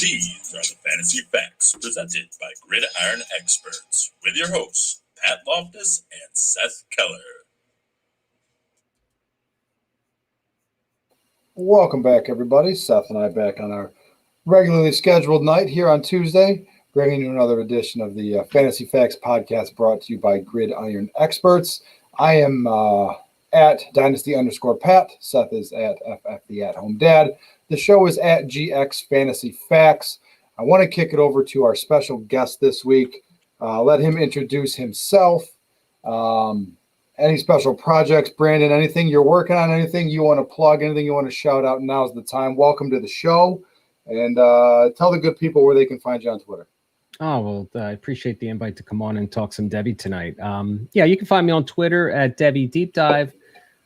These are the Fantasy Facts presented by Gridiron Experts with your hosts, Pat Loftus and Seth Keller. Welcome back, everybody. Seth and I back on our regularly scheduled night here on Tuesday, bringing you another edition of the Fantasy Facts podcast brought to you by Gridiron Experts. I am at dynasty_Pat. Seth is at FF the At Home Dad. The show is at GX Fantasy Facts. I want to kick it over to our special guest this week. Let him introduce himself. Any special projects, Brandon, anything you're working on, anything you want to plug, anything you want to shout out, now's the time. Welcome to the show. And tell the good people where they can find you on Twitter. Oh, well, I appreciate the invite to come on and talk some Devy tonight. Yeah, you can find me on Twitter at Devy Deep Dive.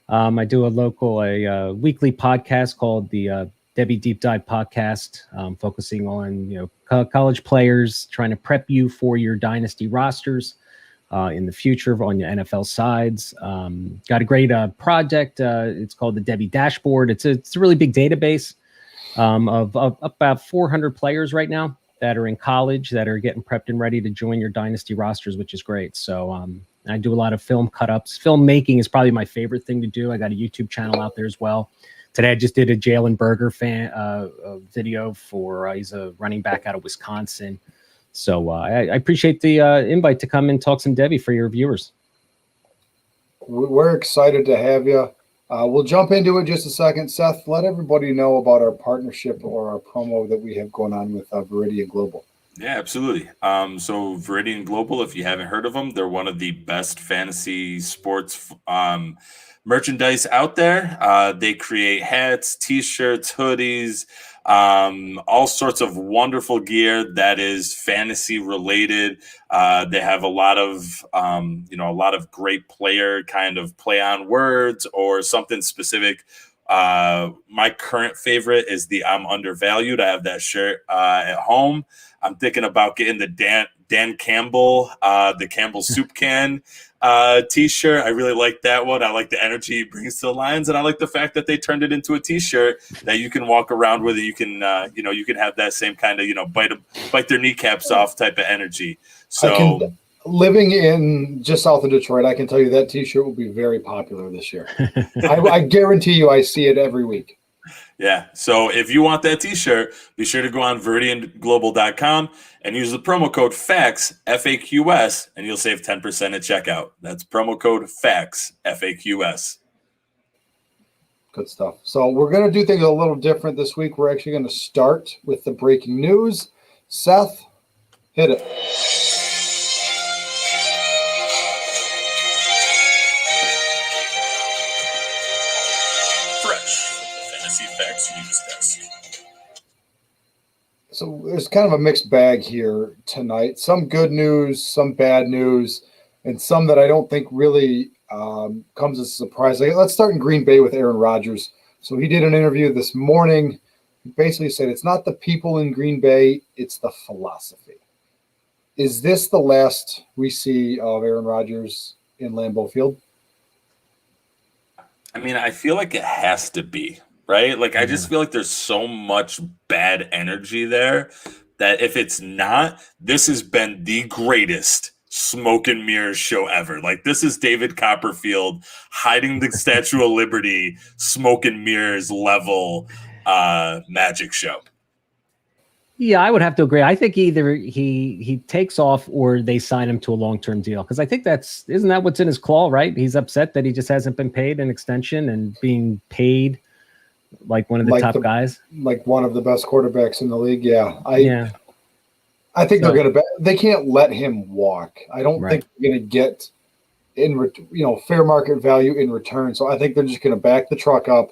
I do a weekly podcast called the Devy Deep Dive podcast, focusing on college players, trying to prep you for your dynasty rosters in the future on your NFL sides. Got a great project. It's called the Devy Dashboard. It's a really big database of about 400 players right now that are in college that are getting prepped and ready to join your dynasty rosters, which is great. So I do a lot of film cut-ups. Filmmaking is probably my favorite thing to do. I got a YouTube channel out there as well. Today I just did a Jalen Berger video for he's a running back out of Wisconsin. So I appreciate the invite to come and talk some Devy for your viewers. We're excited to have you. We'll jump into it in just a second. Seth, let everybody know about our partnership or our promo that we have going on with Viridian Global. Yeah, absolutely. So Viridian Global, if you haven't heard of them, they're one of the best fantasy sports merchandise out there. They create hats, t-shirts, hoodies, all sorts of wonderful gear that is fantasy related. They have a lot of great player kind of play on words or something specific. My current favorite is the I'm Undervalued. I have that shirt at home. I'm thinking about getting the Dan Campbell, the Campbell soup can t-shirt. I really like that one. I like the energy it brings to the Lions, and I like the fact that they turned it into a t-shirt that you can walk around with. You can you can have that same kind of bite their kneecaps off type of energy. So living in just south of Detroit, I can tell you that t-shirt will be very popular this year. I guarantee you I see it every week. Yeah. So if you want that t-shirt, be sure to go on ViridianGlobal.com and use the promo code FAQS, FAQS, and you'll save 10% at checkout. That's promo code FAQS, FAQS. Good stuff. So we're going to do things a little different this week. We're actually going to start with the breaking news. Seth, hit it. So there's kind of a mixed bag here tonight. Some good news, some bad news, and some that I don't think really comes as a surprise. Let's start in Green Bay with Aaron Rodgers. So he did an interview this morning. He basically said it's not the people in Green Bay, it's the philosophy. Is this the last we see of Aaron Rodgers in Lambeau Field? I mean, I feel like it has to be. Right? Like, I just feel like there's so much bad energy there that if it's not, this has been the greatest smoke and mirrors show ever. Like, this is David Copperfield hiding the Statue of Liberty, smoke and mirrors level magic show. Yeah, I would have to agree. I think either he takes off or they sign him to a long-term deal. Because I think isn't that what's in his claw, right? He's upset that he just hasn't been paid an extension and being paid like one of the top guys, like one of the best quarterbacks in the league. Yeah. I think they can't let him walk. I don't think they're going to get fair market value in return. So I think they're just going to back the truck up.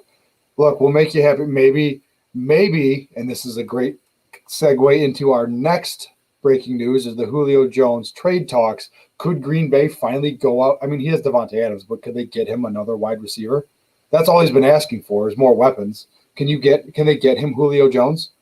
Look, we'll make you happy. Maybe, and this is a great segue into our next breaking news is the Julio Jones trade talks. Could Green Bay finally go out? I mean, he has Devontae Adams, but could they get him another wide receiver? That's all he's been asking for is more weapons. Can they get him Julio Jones?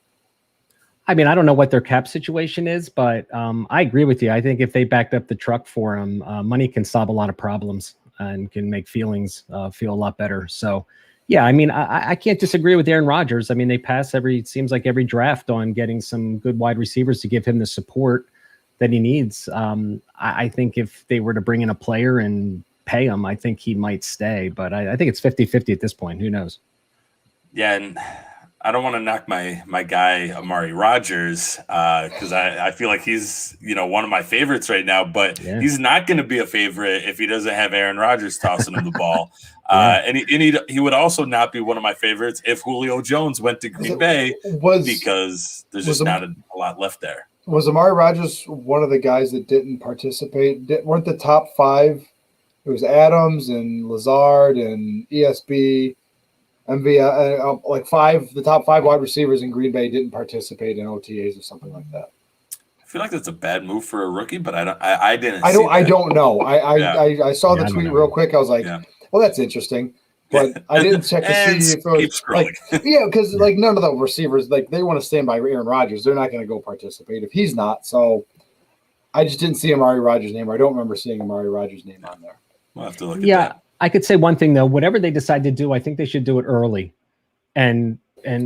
I mean, I don't know what their cap situation is, but I agree with you. I think if they backed up the truck for him, money can solve a lot of problems and can make feelings feel a lot better. So Yeah, I mean, I can't disagree with Aaron Rodgers. I mean, they pass seems like every draft on getting some good wide receivers to give him the support that he needs. I think if they were to bring in a player and pay him, I think he might stay. But I think it's 50-50 at this point. Who knows? Yeah, and I don't want to knock my guy Amari Rodgers because I feel like he's one of my favorites right now, but he's not going to be a favorite if he doesn't have Aaron Rodgers tossing him the ball. And he would also not be one of my favorites if Julio Jones went to Green Bay because there's just not a lot left there. Was Amari Rodgers one of the guys that didn't participate? Weren't the top five? It was Adams and Lazard and ESB. The top five wide receivers in Green Bay didn't participate in OTAs or something like that. I feel like that's a bad move for a rookie, but I don't know. I saw the tweet real quick. I was like, well, that's interesting, but I didn't check to see if it was because none of the receivers they want to stand by Aaron Rodgers. They're not going to go participate if he's not. So I just didn't see Amari Rodgers' name. Or I don't remember seeing Amari Rodgers' name on there. We'll have to look at that. I could say one thing though. Whatever they decide to do, I think they should do it early, and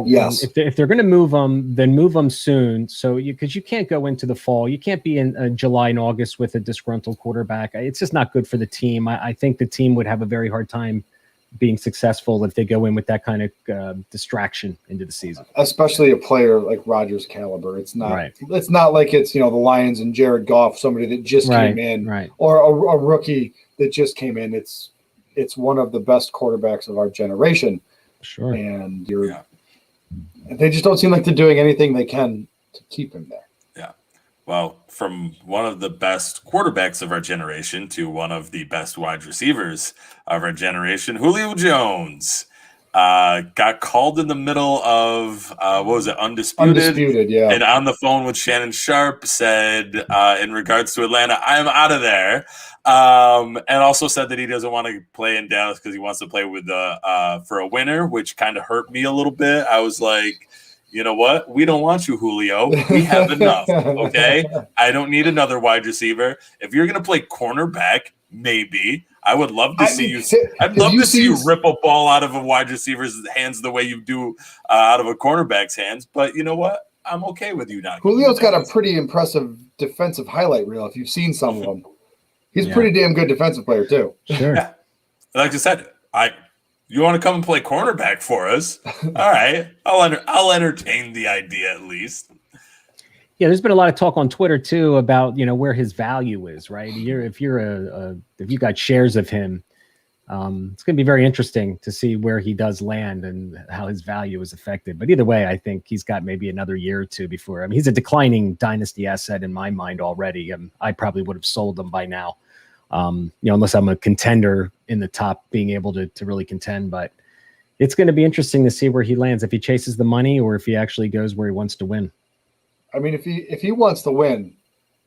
yes, if they're going to move them, then move them soon. So because you can't go into the fall, you can't be in July and August with a disgruntled quarterback. It's just not good for the team. I think the team would have a very hard time being successful if they go in with that kind of distraction into the season. Especially a player like Rodgers' caliber. It's not. Right. It's not like it's the Lions and Jared Goff, somebody that just came in, or a rookie that just came in. It's one of the best quarterbacks of our generation. Sure. And they just don't seem like they're doing anything they can to keep him there. Yeah. Well, from one of the best quarterbacks of our generation to one of the best wide receivers of our generation, Julio Jones got called in the middle of Undisputed, yeah. And on the phone with Shannon Sharp said, in regards to Atlanta, I'm out of there. And also said that he doesn't want to play in Dallas because he wants to play with for a winner, which kind of hurt me a little bit. I was like, you know what? We don't want you, Julio. We have enough. Okay. I don't need another wide receiver. If you're going to play cornerback, maybe. I would love to see you. I'd love to see you rip a ball out of a wide receiver's hands the way you do out of a cornerback's hands. But you know what? I'm okay with you not. Julio's got a pretty impressive defensive highlight reel. If you've seen some of them, he's a pretty damn good defensive player too. Sure. Yeah. Like I said, you want to come and play cornerback for us? All right, I'll entertain the idea at least. Yeah, there's been a lot of talk on Twitter too about where his value is. Right, if you got shares of him, it's going to be very interesting to see where he does land and how his value is affected. But either way, I think he's got maybe another year or two before. I mean, he's a declining dynasty asset in my mind already. I probably would have sold him by now. Unless I'm a contender in the top, being able to really contend. But it's going to be interesting to see where he lands, if he chases the money or if he actually goes where he wants to win. I mean, if he wants to win,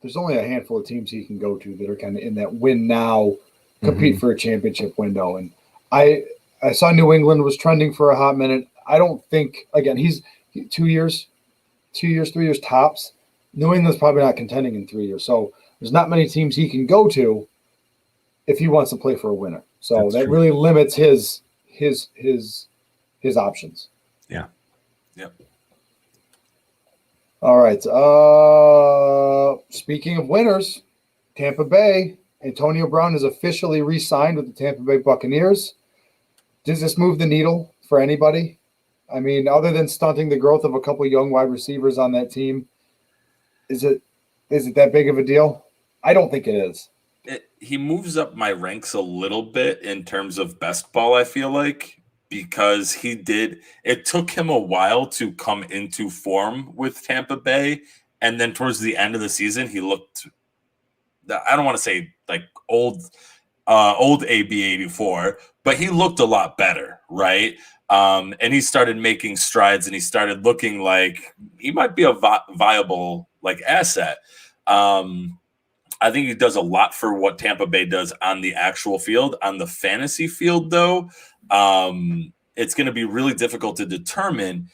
there's only a handful of teams he can go to that are kind of in that win now, compete for a championship window. And I saw New England was trending for a hot minute. I don't think, again, he's 2 years, 3 years tops. New England's probably not contending in 3 years. So there's not many teams he can go to if he wants to play for a winner. So that really limits his options. Yeah. Yep. All right. Speaking of winners, Tampa Bay, Antonio Brown is officially re-signed with the Tampa Bay Buccaneers. Does this move the needle for anybody? I mean, other than stunting the growth of a couple of young wide receivers on that team, is it that big of a deal? I don't think it is. He moves up my ranks a little bit in terms of best ball, I feel like, because it took him a while to come into form with Tampa Bay. And then towards the end of the season, he looked, I don't want to say like old AB84, but he looked a lot better, right? And he started making strides and he started looking like he might be a viable asset. I think he does a lot for what Tampa Bay does on the actual field. On the fantasy field, though, it's going to be really difficult to determine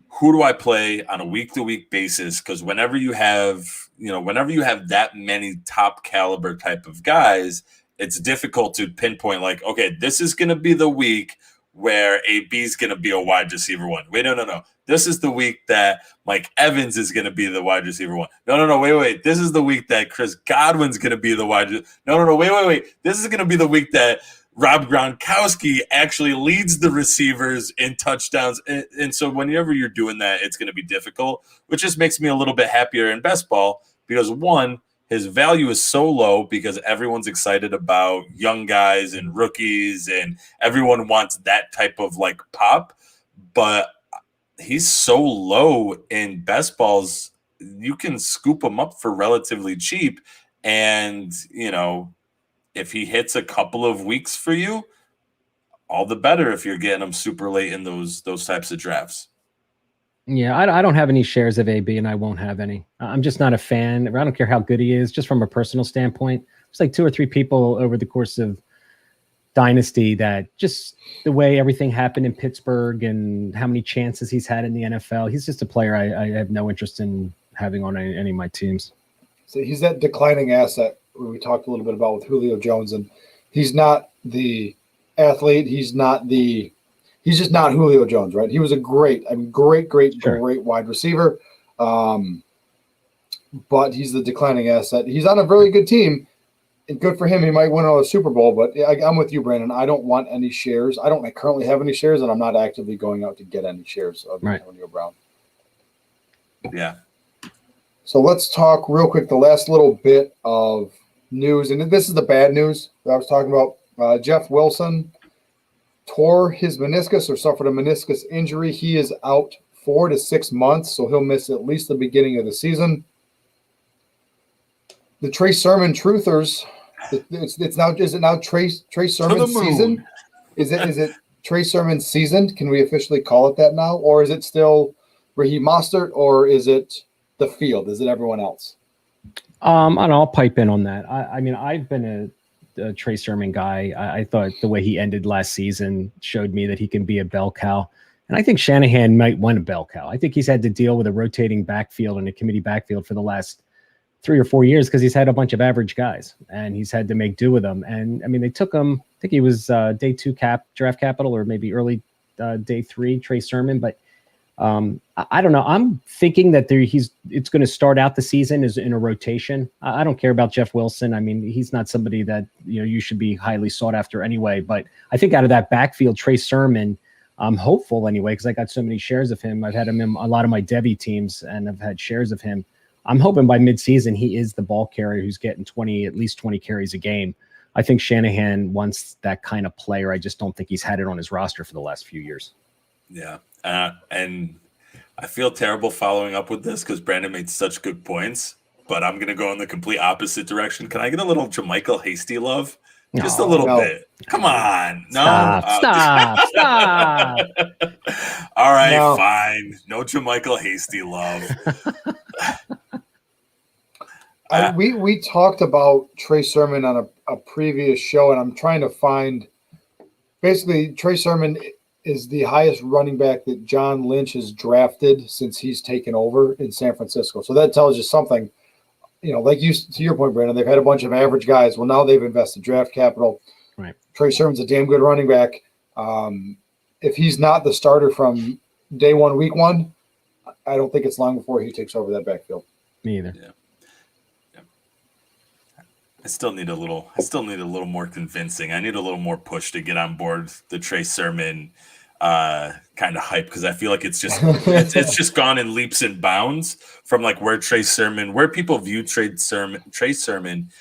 who do I play on a week-to-week basis, because whenever you have that many top caliber type of guys, it's difficult to pinpoint okay, this is going to be the week where AB is going to be a wide receiver one. Wait, no. This is the week that Mike Evans is going to be the wide receiver one. No. Wait. This is the week that Chris Godwin's going to be the wide. No. Wait. This is going to be the week that Rob Gronkowski actually leads the receivers in touchdowns. And so whenever you're doing that, it's going to be difficult, which just makes me a little bit happier in best ball because, one, his value is so low because everyone's excited about young guys and rookies and everyone wants that type of like pop. But he's so low in best balls, you can scoop him up for relatively cheap. And, if he hits a couple of weeks for you, all the better if you're getting him super late in those types of drafts. Yeah, I don't have any shares of AB, and I won't have any. I'm just not a fan. I don't care how good he is, just from a personal standpoint. There's like 2 or 3 people over the course of Dynasty that just the way everything happened in Pittsburgh and how many chances he's had in the NFL. He's just a player I have no interest in having on any of my teams. So he's that declining asset we talked a little bit about with Julio Jones, and he's not the athlete. He's just not Julio Jones, right? He was a great wide receiver. But he's the declining asset. He's on a really good team, and good for him. He might win a Super Bowl, but I'm with you, Brandon. I don't want any shares. I don't currently have any shares, and I'm not actively going out to get any shares of Antonio Brown. Yeah. So let's talk real quick, the last little bit of news, and this is the bad news that I was talking about. Jeff Wilson tore his meniscus or suffered a meniscus injury. He is out 4 to 6 months, so he'll miss at least the beginning of the season. The Trey Sermon truthers, is it now Trey Sermon season? Is it Trey Sermon season? Can we officially call it that now, or is it still Raheem Mostert, or is it the field? Is it everyone else? And I'll pipe in on that. I mean, I've been a Trey Sermon guy. I thought the way he ended last season showed me that he can be a bell cow. And I think Shanahan might want a bell cow. I think he's had to deal with a rotating backfield and a committee backfield for the last 3 or 4 years because he's had a bunch of average guys and he's had to make do with them. And I mean, they took him, I think he was day 2 draft capital or maybe early day 3 Trey Sermon, but I don't know. I'm thinking that it's going to start out the season as in a rotation. I don't care about Jeff Wilson. I mean, he's not somebody that you should be highly sought after anyway. But I think out of that backfield, Trey Sermon, I'm hopeful anyway because I got so many shares of him. I've had him in a lot of my Devy teams, and I've had shares of him. I'm hoping by midseason he is the ball carrier who's getting at least 20 carries a game. I think Shanahan wants that kind of player. I just don't think he's had it on his roster for the last few years. Yeah. And I feel terrible following up with this because Brandon made such good points, but I'm going to go in the complete opposite direction. Can I get a little Jermichael Hasty love? Just a little bit. Come on. No. Stop. All right, fine. No Jermichael Hasty love. We talked about Trey Sermon on a previous show, and I'm trying to find basically Trey Sermon is the highest running back that John Lynch has drafted since he's taken over in San Francisco. So that tells you something, like to your point, Brandon, they've had a bunch of average guys. Well, now they've invested draft capital. Right. Trey Sermon's a damn good running back. If he's not the starter from day 1, week 1, I don't think it's long before he takes over that backfield. Me either. Yeah. I still need a little more convincing. I need a little more push to get on board the Trey Sermon kind of hype because I feel like it's just gone in leaps and bounds from like where people view Trey Sermon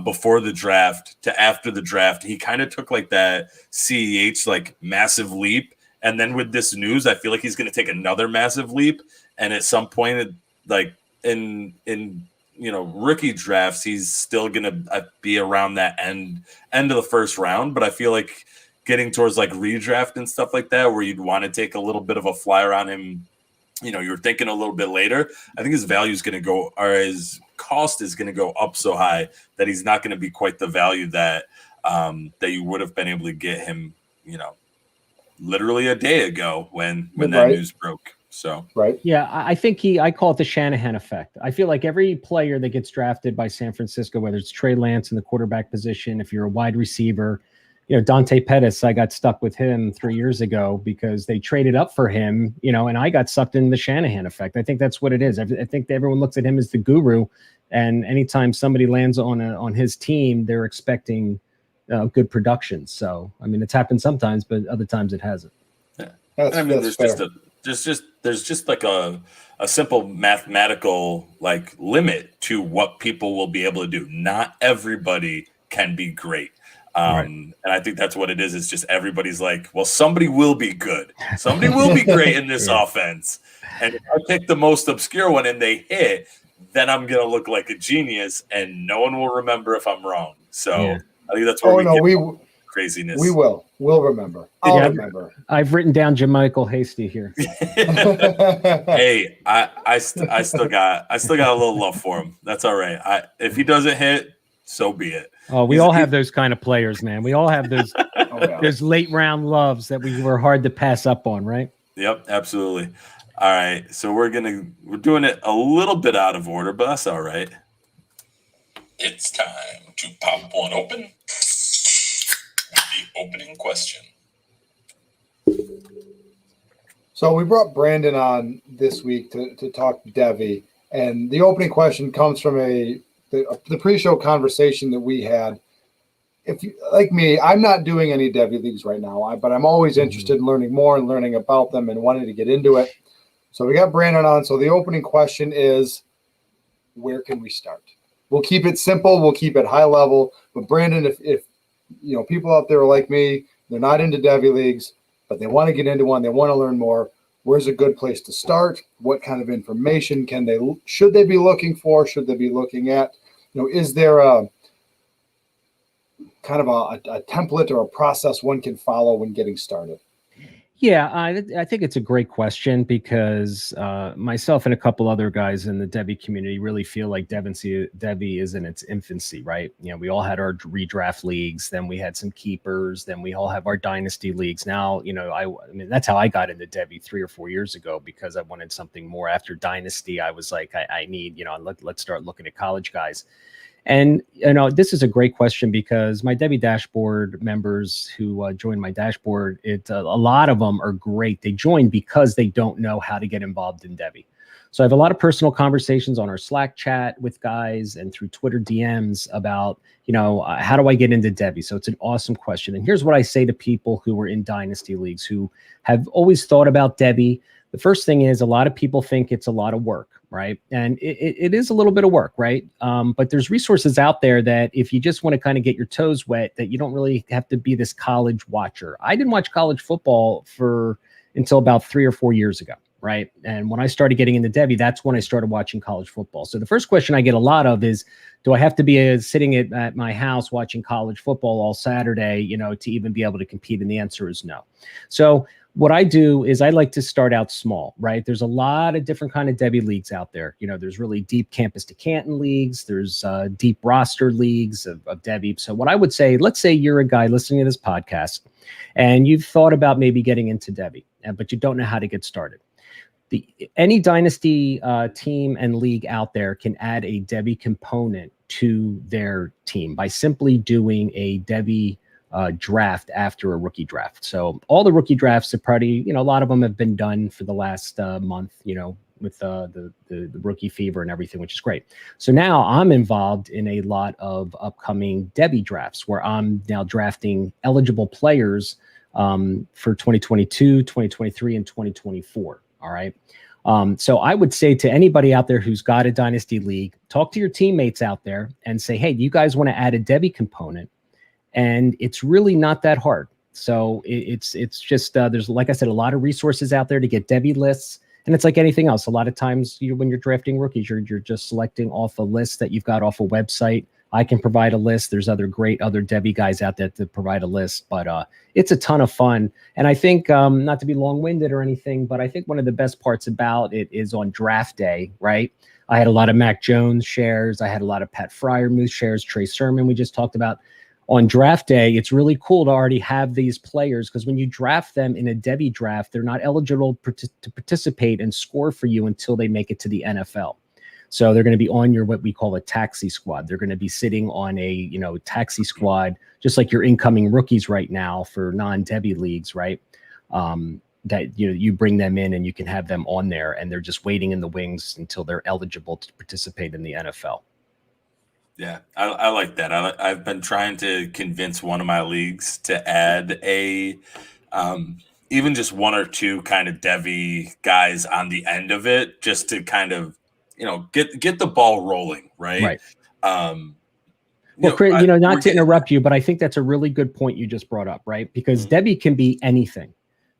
before the draft to after the draft. He kind of took like that CEH like massive leap, and then with this news, I feel like he's going to take another massive leap. And at some point, like in rookie drafts, he's still going to be around that end of the first round. But I feel like getting towards like redraft and stuff like that, where you'd want to take a little bit of a flyer on him, you're thinking a little bit later. I think his value is going to go, or his cost is going to go up so high that he's not going to be quite the value that you would have been able to get him, literally a day ago when that news broke. So, right. Yeah, I think I call it the Shanahan effect. I feel like every player that gets drafted by San Francisco, whether it's Trey Lance in the quarterback position, if you're a wide receiver, Dante Pettis, I got stuck with him 3 years ago because they traded up for him, and I got sucked in the Shanahan effect. I think that's what it is. I think that everyone looks at him as the guru, and anytime somebody lands on his team, they're expecting good production. So, I mean, it's happened sometimes, but other times it hasn't. Yeah. There's just like a simple mathematical like limit to what people will be able to do. Not everybody can be great. Right. And I think that's what it is. It's just everybody's like, well, somebody will be good. Somebody will be great in this offense. And if I pick the most obscure one and they hit, then I'm going to look like a genius and no one will remember if I'm wrong. So I think that's where craziness. We'll remember. I'll remember. I've written down JaMychal Hasty here. Hey, I still got a little love for him. That's all right. If he doesn't hit, so be it. Oh, we all have those kind of players, man. We all have those those late round loves that we were hard to pass up on, right? Yep, absolutely. All right, so we're doing it a little bit out of order, but that's all right. It's time to pop one open with the opening question. So we brought Brandon on this week to talk Devy, and the opening question comes from the pre-show conversation that we had. If you, like me, I'm not doing any Devy leagues right now, but I'm always interested in learning more and learning about them and wanting to get into it. So we got Brandon on. So the opening question is, where can we start? We'll keep it simple. We'll keep it high level. But Brandon, if people out there are like me, they're not into Devy leagues, but they want to get into one, they want to learn more. Where's a good place to start? What kind of information should they be looking for? Should they be looking at? Is there a kind of a template or a process one can follow when getting started? Yeah, I think it's a great question because myself and a couple other guys in the Devy community really feel like Devy is in its infancy, right? We all had our redraft leagues, then we had some keepers, then we all have our dynasty leagues. Now, I mean, that's how I got into Devy 3 or 4 years ago because I wanted something more. After dynasty, I was like, I need, let's start looking at college guys. And, this is a great question because my Devy dashboard members who join my dashboard, a lot of them are great. They join because they don't know how to get involved in Devy. So I have a lot of personal conversations on our Slack chat with guys and through Twitter DMs about, how do I get into Devy? So it's an awesome question. And here's what I say to people who are in dynasty leagues who have always thought about Devy. The first thing is a lot of people think it's a lot of work, right? And it is a little bit of work, right? But there's resources out there that if you just want to kind of get your toes wet, that you don't really have to be this college watcher. I didn't watch college football until about 3 or 4 years ago, right? And when I started getting into Devy, that's when I started watching college football. So the first question I get a lot of is, do I have to be sitting at my house watching college football all Saturday, to even be able to compete? And the answer is no. So what I do is I like to start out small, right? There's a lot of different kind of Devy leagues out there. There's really deep campus to Canton leagues. There's deep roster leagues of Devy. So what I would say, let's say you're a guy listening to this podcast and you've thought about maybe getting into Devy, but you don't know how to get started. Any dynasty team and league out there can add a Devy component to their team by simply doing a Devy draft after a rookie draft. So all the rookie drafts are pretty, a lot of them have been done for the last month, with the rookie fever and everything, which is great. So now I'm involved in a lot of upcoming Devy drafts where I'm now drafting eligible players for 2022, 2023, and 2024. All right. So I would say to anybody out there who's got a dynasty league, talk to your teammates out there and say, hey, do you guys want to add a Devy component? And it's really not that hard. So it's just, there's, like I said, a lot of resources out there to get Devy lists. And it's like anything else. A lot of times when you're drafting rookies, you're just selecting off a list that you've got off a website. I can provide a list. There's other Devy guys out there to provide a list, but it's a ton of fun. And I think, not to be long-winded or anything, but I think one of the best parts about it is on draft day, right? I had a lot of Mac Jones shares. I had a lot of Pat Fryermuth shares, Trey Sermon we just talked about. On draft day, it's really cool to already have these players because when you draft them in a Devy draft, they're not eligible to participate and score for you until they make it to the NFL. So they're going to be on your, what we call a taxi squad. They're going to be sitting on a, taxi squad, just like your incoming rookies right now for non-Devy leagues, right? That you bring them in and you can have them on there, and they're just waiting in the wings until they're eligible to participate in the NFL. Yeah, I like that. I've been trying to convince one of my leagues to add a even just one or two kind of Devy guys on the end of it, just to kind of get the ball rolling, right? Well, Chris, not to interrupt you, but I think that's a really good point you just brought up, right? Because Devy can be anything.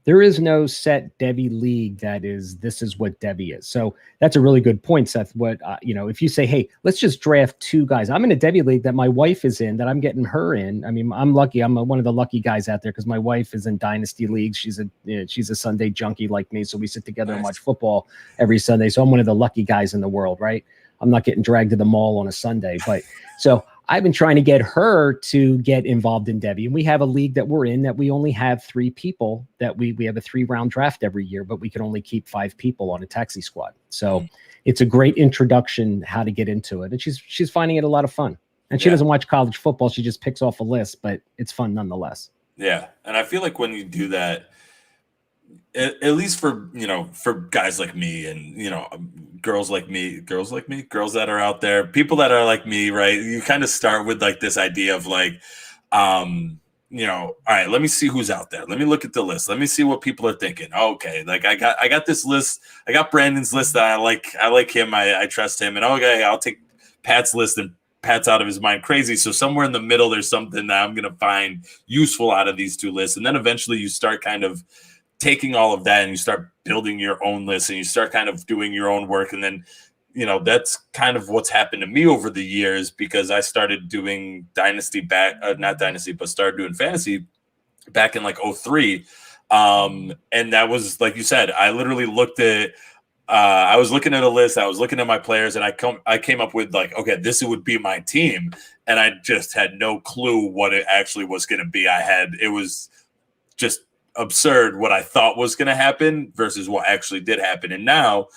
There is no set Devy league this is what Devy is. So that's a really good point, Seth. What, if you say, hey, let's just draft two guys. I'm in a Devy league that my wife is in, that I'm getting her in. I mean, I'm lucky. I'm one of the lucky guys out there because my wife is in dynasty leagues. She's a Sunday junkie like me. So we sit together and watch football every Sunday. So I'm one of the lucky guys in the world, right? I'm not getting dragged to the mall on a Sunday, but so I've been trying to get her to get involved in Devy. And we have a league that we're in that we only have 3 people, that we have a 3-round draft every year, but we can only keep 5 people on a taxi squad. So it's a great introduction how to get into it. And she's finding it a lot of fun. And she doesn't watch college football. She just picks off a list, but it's fun nonetheless. Yeah. And I feel like when you do that, at least for guys like me and girls that are out there, people that are like me, right? You kind of start with like this idea of like, all right, let me see who's out there. Let me look at the list. Let me see what people are thinking. Okay, like I got this list. I got Brandon's list that I like. I like him. I trust him. And okay, I'll take Pat's list, and Pat's out of his mind crazy. So somewhere in the middle, there's something that I'm gonna find useful out of these 2 lists, and then eventually you start kind of taking all of that and you start building your own list, and you start kind of doing your own work. And then, that's kind of what's happened to me over the years, because I started doing started doing fantasy back in like 2003. And that was, like you said, I literally looked at, I was looking at a list, I was looking at my players, and I came up with like, okay, this would be my team. And I just had no clue what it actually was going to be. It was just absurd what I thought was going to happen versus what actually did happen. And now,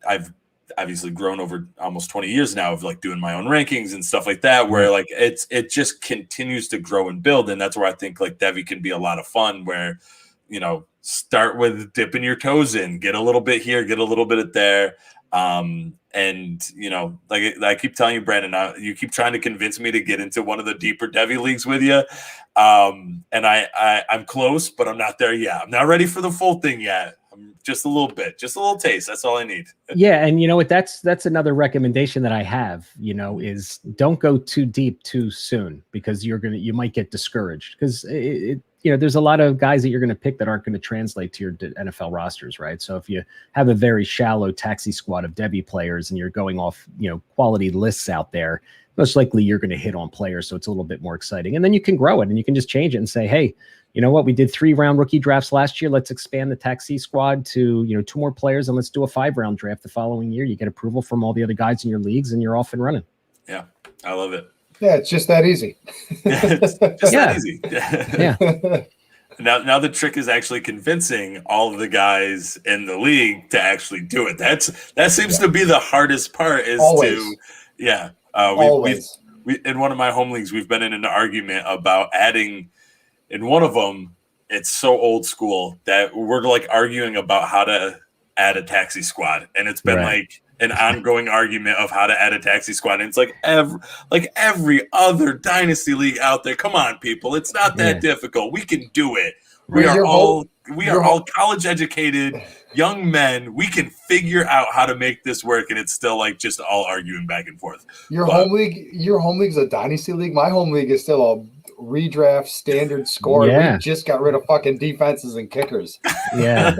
I've obviously grown over almost 20 years now of like doing my own rankings and stuff like that, where like it just continues to grow and build. And that's where I think like Devy can be a lot of fun, where, start with dipping your toes in, get a little bit here, get a little bit at there. And like I keep telling you, Brandon, you keep trying to convince me to get into one of the deeper Devy leagues with you. And I'm close, but I'm not there yet. I'm not ready for the full thing yet. I'm just a little taste. That's all I need. Yeah. And you know what, that's another recommendation that I have, is don't go too deep too soon, because you might get discouraged, because there's a lot of guys that you're going to pick that aren't going to translate to your NFL rosters, right? So if you have a very shallow taxi squad of Devy players and you're going off, quality lists out there, most likely you're going to hit on players. So it's a little bit more exciting. And then you can grow it and you can just change it and say, hey, you know what? We did 3-round rookie drafts last year. Let's expand the taxi squad to, 2 more players, and let's do a 5-round draft the following year. You get approval from all the other guys in your leagues and you're off and running. Yeah, I love it. Yeah, it's just that easy. That easy. Yeah. Now the trick is actually convincing all of the guys in the league to actually do it. That seems to be the hardest part. Is Always. Always. We in one of my home leagues, we've been in an argument about adding. In one of them, it's so old school that we're like arguing about how to add a taxi squad, and it's been like an ongoing argument of how to add a taxi squad. And it's like every other dynasty league out there. Come on, people. It's not that difficult. We can do it. We are all college educated young men. We can figure out how to make this work. And it's still like just all arguing back and forth. Your home league's a dynasty league. My home league is still a redraft standard score. We just got rid of fucking defenses and kickers. Yeah.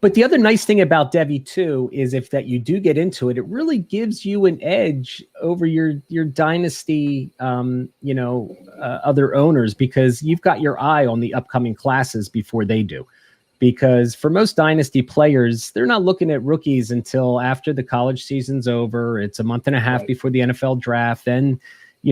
But the other nice thing about Devy too is if that you do get into it, it really gives you an edge over your dynasty, other owners, because you've got your eye on the upcoming classes before they do. Because for most dynasty players, they're not looking at rookies until after the college season's over. It's a month and a half before the NFL draft. Then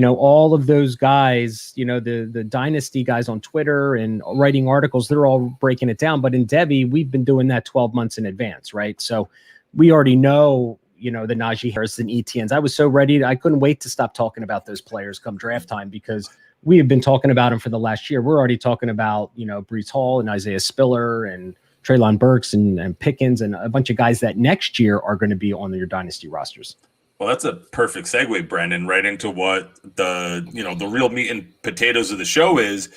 all of those guys, the dynasty guys on Twitter and writing articles, they're all breaking it down. But in Devy, we've been doing that 12 months in advance, right? So we already know, the Najee Harris and ETNs. I was so ready. I couldn't wait to stop talking about those players come draft time, because we have been talking about them for the last year. We're already talking about, Breece Hall and Isaiah Spiller and Treylon Burks and Pickens and a bunch of guys that next year are going to be on your dynasty rosters. Well, that's a perfect segue, Brandon, right into what the real meat and potatoes of the show is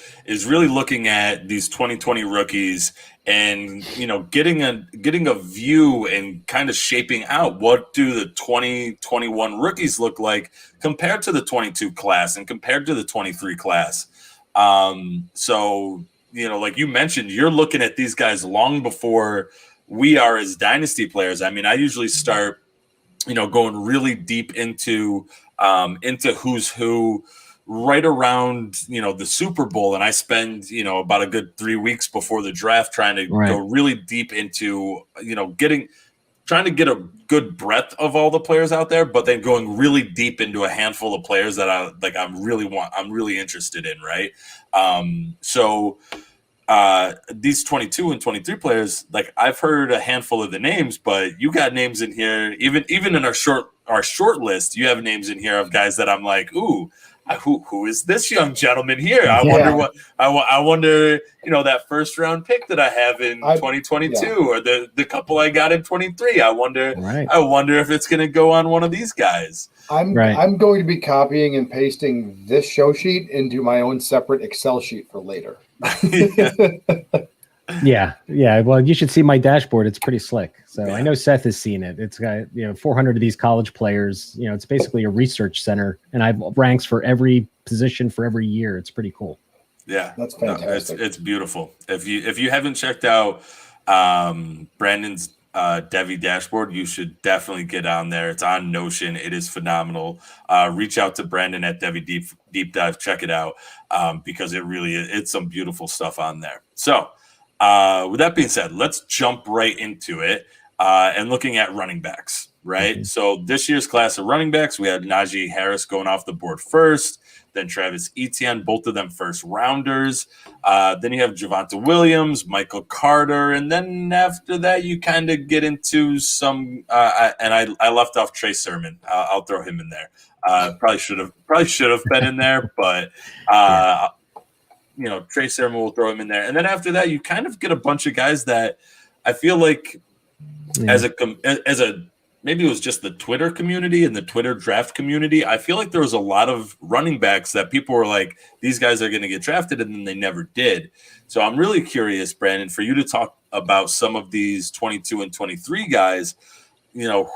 really looking at these 2020 rookies and, getting a view and kind of shaping out what do the 2021 rookies look like compared to the 22 class and compared to the 23 class. So, like you mentioned, you're looking at these guys long before we are as dynasty players. I mean, I usually start going really deep into who's who right around, the Super Bowl. And I spend, about a good 3 weeks before the draft trying to go really deep into, trying to get a good breadth of all the players out there, but then going really deep into a handful of players that I'm really interested in. Right. So these 22 and 23 players, like I've heard a handful of the names, but you got names in here, even in our short list, you have names in here of guys that I'm like, ooh, who is this young gentleman here? I wonder that first round pick that I have in 2022 or the couple I got in 23. I wonder if it's going to go on one of these guys. I'm going to be copying and pasting this show sheet into my own separate Excel sheet for later. Yeah. Well, you should see my dashboard. It's pretty slick. So I know Seth has seen it. It's got 400 of these college players. It's basically a research center, and I have ranks for every position for every year. It's pretty cool. Yeah, that's fantastic. It's beautiful. If you haven't checked out Brandon's Devy dashboard, you should definitely get on there. It's on Notion. It is phenomenal. Reach out to Brandon at Devy Deep Dive. Check it out because it's some beautiful stuff on there. So with that being said, let's jump right into it and looking at running backs, right? Mm-hmm. So this year's class of running backs, we had Najee Harris going off the board first, then Travis Etienne, both of them first rounders. Then you have Javonte Williams, Michael Carter, and then after that you kind of get into some. I left off Trey Sermon. I'll throw him in there. Probably should have been in there, but Trey Sermon will throw him in there. And then after that, you kind of get a bunch of guys that I feel like as a maybe it was just the Twitter community and the Twitter draft community. I feel like there was a lot of running backs that people were like, these guys are going to get drafted, and then they never did. So I'm really curious, Brandon, for you to talk about some of these 22 and 23 guys.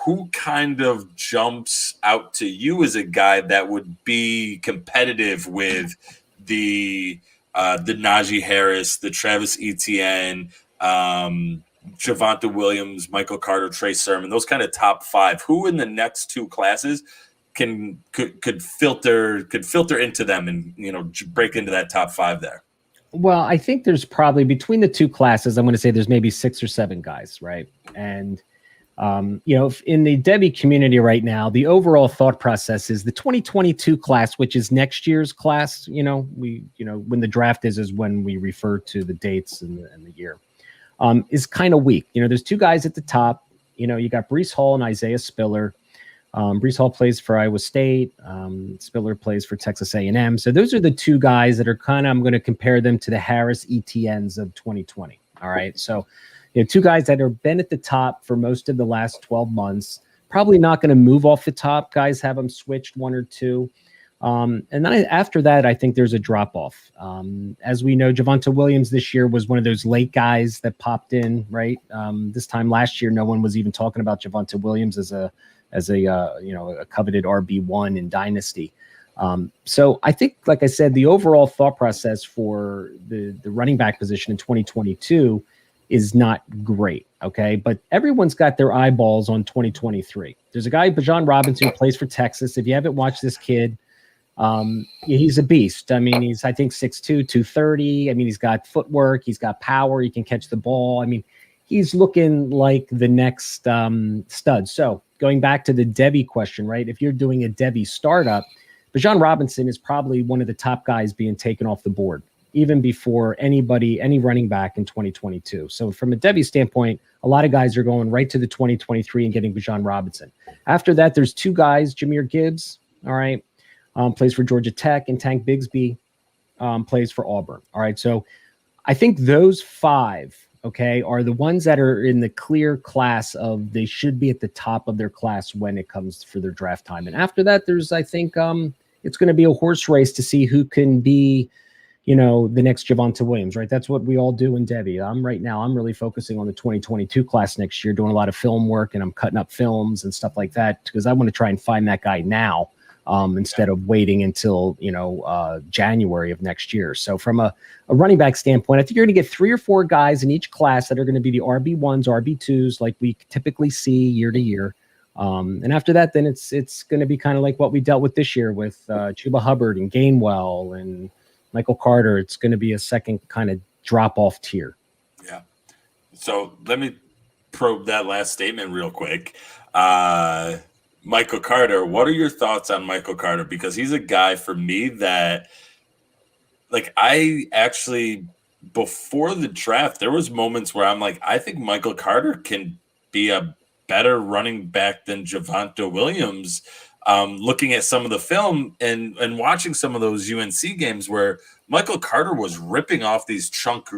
Who kind of jumps out to you as a guy that would be competitive with the Najee Harris, the Travis Etienne, Javonte Williams, Michael Carter, Trey Sermon, those kind of top five? Who in the next two classes could filter into them and break into that top five there? Well, I think there's probably between the two classes, I'm going to say there's maybe 6 or 7 guys, right? And in the Devy community right now, the overall thought process is the 2022 class, which is next year's class. When the draft is when we refer to the dates and the year, is kind of weak. There's 2 guys at the top. You got Breece Hall and Isaiah Spiller. Breece Hall plays for Iowa State. Spiller plays for Texas A&M. So those are the 2 guys that are I'm going to compare them to the Harris ETNs of 2020. All right. So 2 guys that have been at the top for most of the last 12 months, probably not going to move off the top. Guys have them switched 1 or 2. And then after that, I think there's a drop off. As we know, Javonte Williams this year was one of those late guys that popped in, right? This time last year, no one was even talking about Javonte Williams as a coveted RB1 in Dynasty. So I think, like I said, the overall thought process for the running back position in 2022 is not great, okay? But everyone's got their eyeballs on 2023. There's a guy, Bijan Robinson, who plays for Texas. If you haven't watched this kid, he's a beast. I mean, he's, I think, 6'2", 230. I mean, he's got footwork. He's got power. He can catch the ball. I mean, he's looking like the next stud. So going back to the Devy question, right? If you're doing a Devy startup, Bijan Robinson is probably one of the top guys being taken off the board, even before any running back in 2022. So from a Devy standpoint, a lot of guys are going right to the 2023 and getting Bijan Robinson. After that, there's two guys, Jahmyr Gibbs, all right, plays for Georgia Tech, and Tank Bigsby plays for Auburn. All right, so I think those five, okay, are the ones that are in the clear class of they should be at the top of their class when it comes for their draft time. And after that, there's, I think, it's going to be a horse race to see who can be, the next Javonte Williams, right? That's what we all do in Devy. I'm really focusing on the 2022 class next year, doing a lot of film work, and I'm cutting up films and stuff like that because I want to try and find that guy now instead of waiting until, January of next year. So from a running back standpoint, I think you're going to get 3 or 4 guys in each class that are going to be the RB1s, RB2s, like we typically see year to year. And after that, then it's going to be kind of like what we dealt with this year with Chuba Hubbard and Gainwell and Michael Carter. It's going to be a second kind of drop-off tier. Yeah. So let me probe that last statement real quick. Michael Carter, what are your thoughts on Michael Carter? Because he's a guy for me that, like, I actually, before the draft, there was moments where I'm like, I think Michael Carter can be a better running back than Javonte Williams. Looking at some of the film and watching some of those UNC games where Michael Carter was ripping off these chunk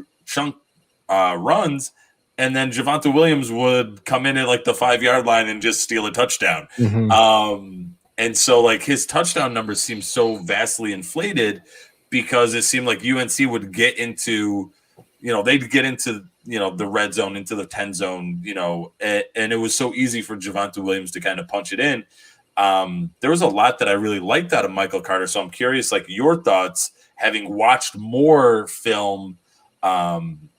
runs, and then Javonte Williams would come in at like the 5-yard line and just steal a touchdown. Mm-hmm. And so like his touchdown numbers seem so vastly inflated because it seemed like UNC would get into, they'd get into, the red zone, into the 10 zone, and it was so easy for Javonte Williams to kind of punch it in. There was a lot that I really liked out of Michael Carter. So I'm curious, like, your thoughts, having watched more film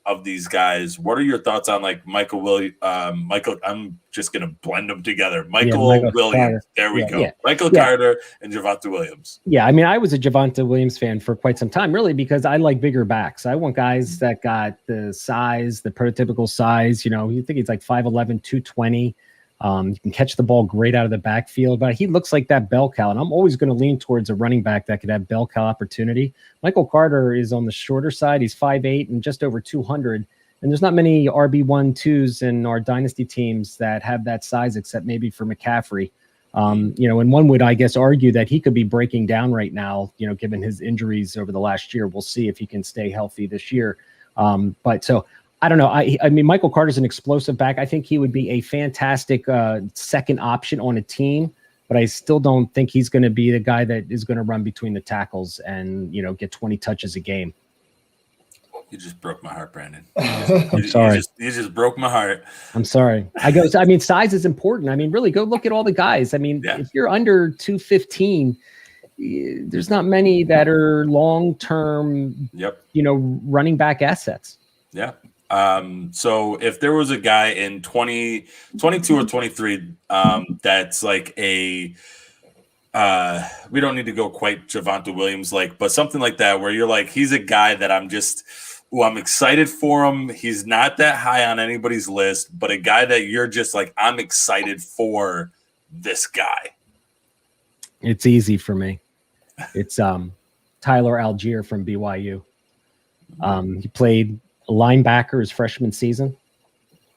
of these guys. What are your thoughts on like Michael? I'm just gonna blend them together. Michael Williams. Carter. There we go. Yeah. Michael Carter and Javonte Williams. Yeah, I mean, I was a Javonte Williams fan for quite some time, really, because I like bigger backs. I want guys that got the size, the prototypical size. You think he's like 5'11", 220. You can catch the ball great out of the backfield, but he looks like that bell cow, and I'm always going to lean towards a running back that could have bell cow opportunity. Michael Carter is on the shorter side. He's 5'8" and just over 200, and there's not many RB1, 2s in our dynasty teams that have that size, except maybe for McCaffrey. And one would, I guess, argue that he could be breaking down right now, given his injuries over the last year. We'll see if he can stay healthy this year. But I don't know. I mean, Michael Carter's an explosive back. I think he would be a fantastic second option on a team, but I still don't think he's going to be the guy that is going to run between the tackles and, get 20 touches a game. You just broke my heart, Brandon. I'm sorry. You just broke my heart. I'm sorry. Size is important. I mean, really, go look at all the guys. I mean, If you're under 215, there's not many that are long-term, running back assets. Yeah. So if there was a guy in 22 or 23, that's like we don't need to go quite Javonte Williams, but something like that, where you're like, he's a guy that I'm excited for him. He's not that high on anybody's list, but a guy that you're just like, I'm excited for this guy. It's easy for me. It's, Tyler Algier from BYU. He played linebacker his freshman season.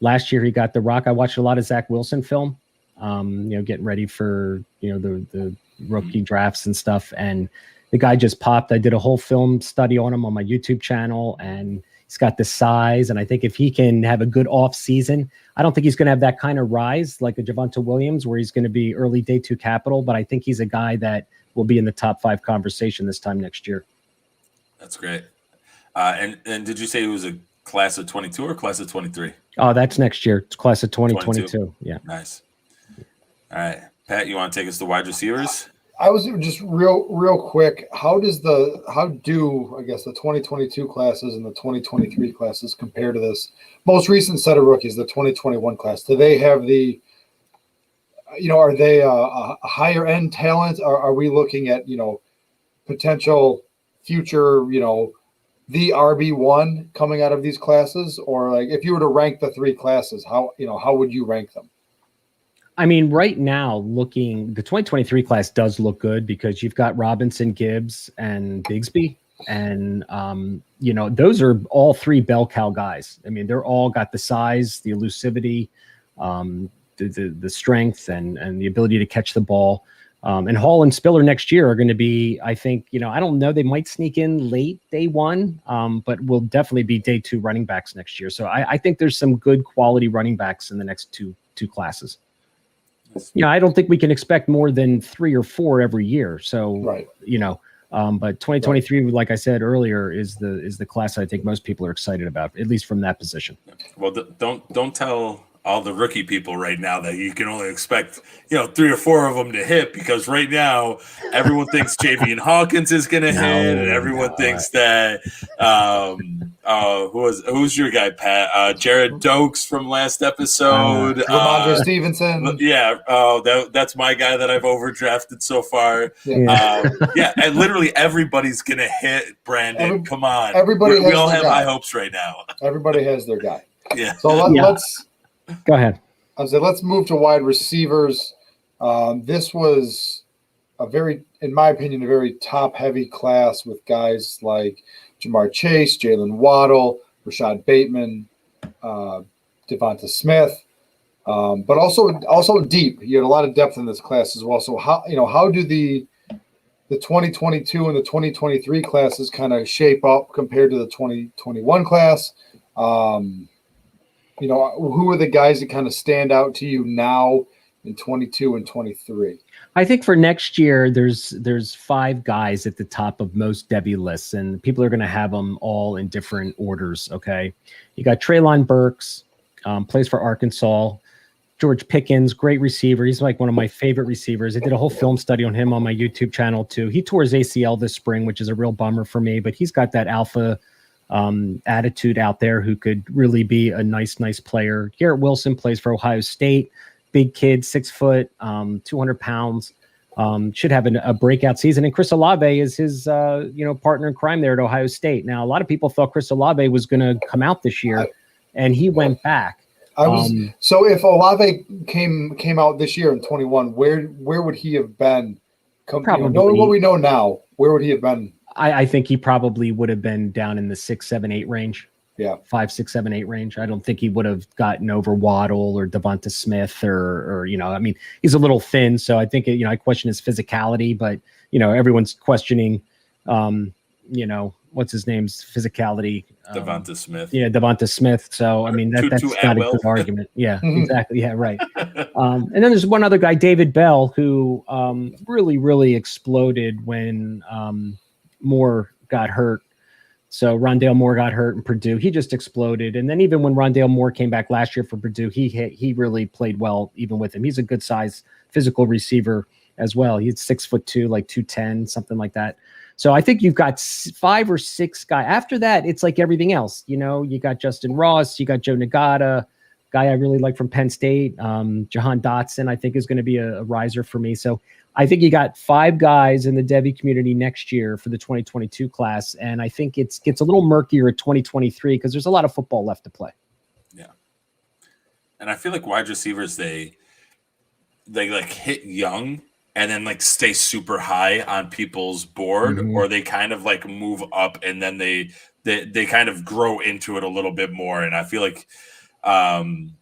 Last year he got the rock. I watched a lot of Zach Wilson film, getting ready for the rookie drafts and stuff, and the guy just popped. I did a whole film study on him on my YouTube channel, and he's got the size, and I think if he can have a good off season, I don't think he's going to have that kind of rise like a Javonte Williams where he's going to be early day 2 capital, but I think he's a guy that will be in the top 5 conversation this time next year. That's great. And did you say it was a class of 22 or class of 23? Oh, that's next year. It's class of 2022. Yeah. Nice. All right. Pat, you want to take us to wide receivers? I was just real quick. How do I guess the 2022 classes and the 2023 classes compare to this most recent set of rookies, the 2021 class? Do they have are they a higher end talent? Are we looking at, potential future, the RB1 coming out of these classes? Or like if you were to rank the 3 classes, how would you rank them? I mean, right now, the 2023 class does look good because you've got Robinson, Gibbs, and Bigsby. And, those are all three bell cow guys. I mean, they're all got the size, the elusivity, the strength, and the ability to catch the ball. And Hall and Spiller next year are going to be, I think, I don't know, they might sneak in late day one, but will definitely be day two running backs next year. So I think there's some good quality running backs in the next two classes. I don't think we can expect more than 3 or 4 every year. So, right. But 2023, right, like I said earlier, is the class I think most people are excited about, at least from that position. Well, don't tell all the rookie people right now that you can only expect 3 or 4 of them to hit, because right now everyone thinks Javian Hawkins is going to hit, and everyone thinks that who's your guy, Pat? Jared Dokes from last episode. Ramondre Stevenson. Yeah, that's my guy that I've overdrafted so far. Yeah, and literally everybody's going to hit Brandon. Come on, we all have high hopes right now. Everybody has their guy. Yeah. So let's go ahead. I was saying, let's move to wide receivers. This was in my opinion, a very top-heavy class with guys like Jamar Chase, Jalen Waddle, Rashad Bateman, Devonta Smith, but also deep. You had a lot of depth in this class as well. So how do the 2022 and the 2023 classes kind of shape up compared to the 2021 class? Who are the guys that kind of stand out to you now in 22 and 23? I think for next year, there's 5 guys at the top of most Devy lists, and people are going to have them all in different orders. Okay, you got Treylon Burks, plays for Arkansas. George Pickens, great receiver. He's like one of my favorite receivers. I did a whole film study on him on my YouTube channel too. He tore his ACL this spring, which is a real bummer for me, but he's got that alpha attitude out there who could really be a nice player. Garrett Wilson plays for Ohio State, big kid, 6 foot, 200 pounds, should have a breakout season. And Chris Olave is his, partner in crime there at Ohio State. Now, a lot of people thought Chris Olave was going to come out this year, and he went back. So if Olave came out this year in 21, where would he have been? Knowing what we know now, where would he have been? I think he probably would have been down in the 6, 7, 8 range. Yeah. 5, 6, 7, 8 range. I don't think he would have gotten over Waddle or Devonta Smith or he's a little thin. So I think, I question his physicality, but, everyone's questioning, what's his name's physicality. Devonta Smith. Yeah, Devonta Smith. So, that's not a good argument. Yeah, exactly. Yeah, right. And then there's one other guy, David Bell, who really, really exploded when Moore got hurt. So Rondale Moore got hurt in Purdue. He just exploded. And then even when Rondale Moore came back last year for Purdue, he really played well even with him. He's a good size physical receiver as well. He's 6'2", like 210, something like that. So I think you've got 5 or 6 guys. After that, it's like everything else. You got Justin Ross, you got Joe Nagata, guy I really like from Penn State. Jahan Dotson, I think, is going to be a riser for me. So I think you got 5 guys in the Devy community next year for the 2022 class. And I think it gets a little murkier at 2023 because there's a lot of football left to play. Yeah. And I feel like wide receivers, they like hit young and then like stay super high on people's board, or they kind of like move up and then they kind of grow into it a little bit more. And I feel like,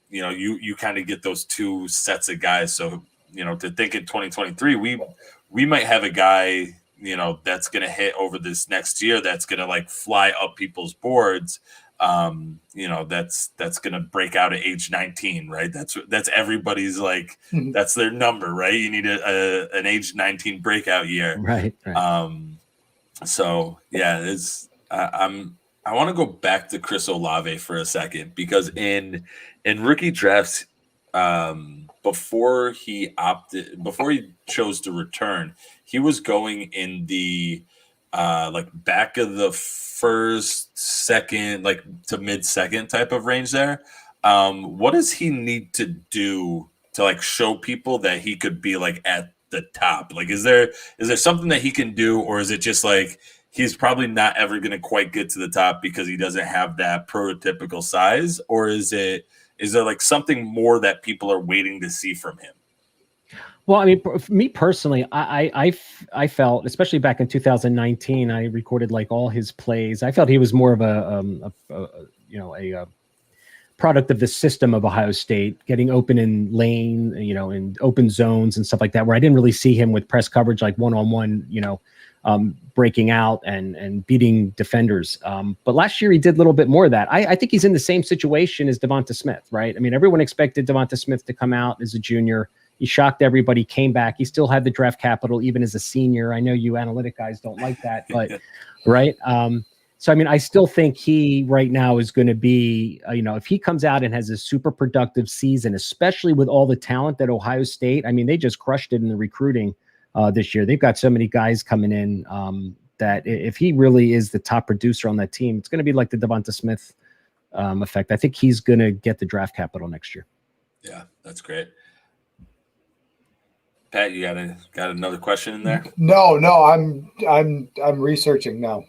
you kind of get those 2 sets of guys. So, to think in 2023, we might have a guy, that's going to hit over this next year. That's going to like fly up people's boards. That's going to break out at age 19, right? That's everybody's like, that's their number, right? You need an age 19 breakout year. Right. So yeah, I want to go back to Chris Olave for a second, because in rookie drafts, before he chose to return, he was going in the like back of the first, second, like to mid-second type of range there. What does he need to do to like show people that he could be like at the top? Like, is there something that he can do, or is it just like he's probably not ever going to quite get to the top because he doesn't have that prototypical size? Or is there like something more that people are waiting to see from him? Well, I mean, for me personally, I felt, especially back in 2019, I recorded like all his plays. I felt he was more of a product of the system of Ohio State, getting open in lane, in open zones and stuff like that, where I didn't really see him with press coverage, like one-on-one, breaking out and beating defenders. But last year he did a little bit more of that. I think he's in the same situation as Devonta Smith, right? I mean, everyone expected Devonta Smith to come out as a junior. He shocked everybody, came back. He still had the draft capital, even as a senior. I know you analytic guys don't like that, but right. So, I mean, I still think he right now is going to be, if he comes out and has a super productive season, especially with all the talent that Ohio State, I mean, they just crushed it in the recruiting this year. They've got so many guys coming in that if he really is the top producer on that team, it's going to be like the Devonta Smith effect. I think he's going to get the draft capital next year. Yeah, that's great. Pat, you got another question in there? No, I'm researching now.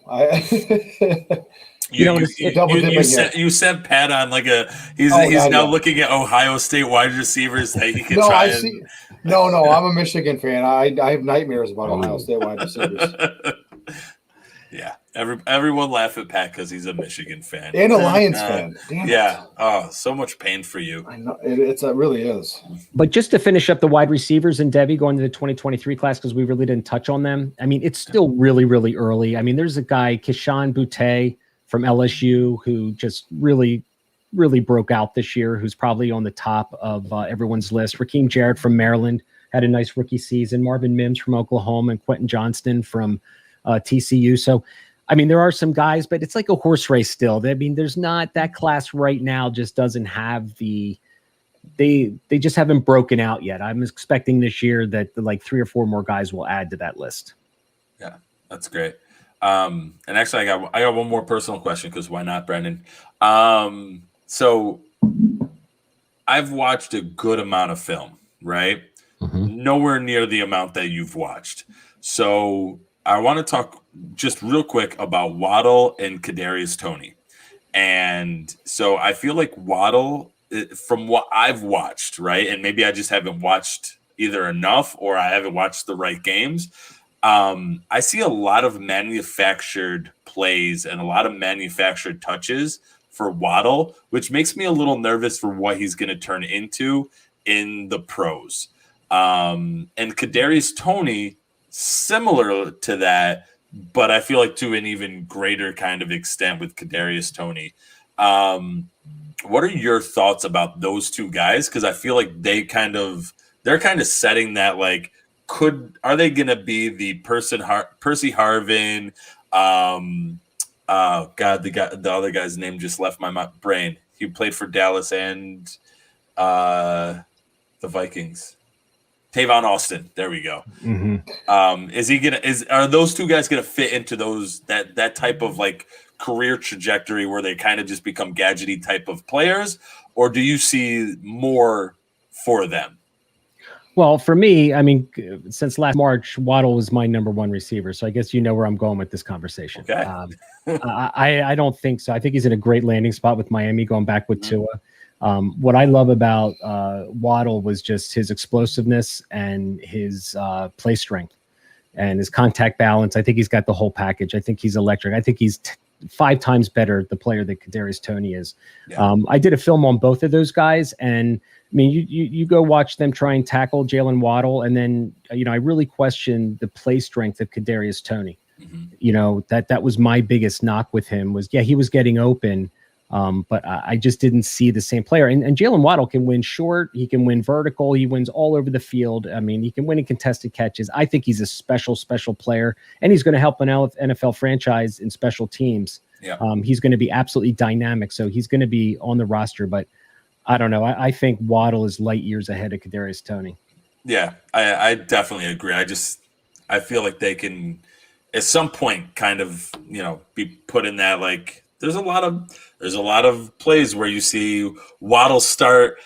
You sent Pat on like he's now looking at Ohio State wide receivers that he can try. No, I'm a Michigan fan. I have nightmares about Ohio State wide receivers. Yeah, everyone laugh at Pat because he's a Michigan fan and a Lions fan. Damn yeah, oh, so much pain for you. I know it really is. But just to finish up the wide receivers and Devy going to the 2023 class, because we really didn't touch on them. I mean, it's still really, really early. I mean, there's a guy, Keyshawn Boutte from LSU, who just really, really broke out this year, who's probably on the top of everyone's list. Raheem Jarrett from Maryland had a nice rookie season. Marvin Mims from Oklahoma and Quentin Johnston from TCU. So, I mean, there are some guys, but it's like a horse race still. I mean, there's not that class right now just doesn't have they just haven't broken out yet. I'm expecting this year that like 3 or 4 more guys will add to that list. Yeah, that's great. And actually I got one more personal question because why not, Brendan? So I've watched a good amount of film, right? Mm-hmm. Nowhere near the amount that you've watched. So I want to talk just real quick about Waddle and Kadarius Toney. And so I feel like Waddle, from what I've watched, right, and maybe I just haven't watched either enough or I haven't watched the right games, I see a lot of manufactured plays and a lot of manufactured touches for Waddle, which makes me a little nervous for what he's going to turn into in the pros. And Kadarius Toney, similar to that, but I feel like to an even greater kind of extent with Kadarius Toney. What are your thoughts about those two guys? Because I feel like they're kind of setting that, like, are they going to be the Percy Harvin? The other guy's name just left my brain. He played for Dallas and the Vikings. Tavon Austin. There we go. Mm-hmm. Are those two guys gonna fit into that type of like career trajectory where they kind of just become gadgety type of players, or do you see more for them? Well, for me, I mean, since last March, Waddle was my number 1 receiver. So I guess you know where I'm going with this conversation. Okay. I don't think so. I think he's in a great landing spot with Miami going back with Tua. What I love about Waddle was just his explosiveness and his play strength and his contact balance. I think he's got the whole package. I think he's electric. I think he's 5 times better the player that Kadarius Toney is. Yeah. I did a film on both of those guys, and I mean, you go watch them try and tackle Jalen Waddle, and then I really question the play strength of Kadarius Toney. Mm-hmm. That was my biggest knock with him was, he was getting open. But I just didn't see the same player. And Jalen Waddle can win short. He can win vertical. He wins all over the field. I mean, he can win in contested catches. I think he's a special player, and he's going to help an NFL franchise in special teams. Yeah. He's going to be absolutely dynamic. So he's going to be on the roster, but I don't know. I think Waddle is light years ahead of Kadarius Toney. Yeah, I definitely agree. I feel like they can at some point kind of, be put in that, like, there's a lot of plays where you see Waddle start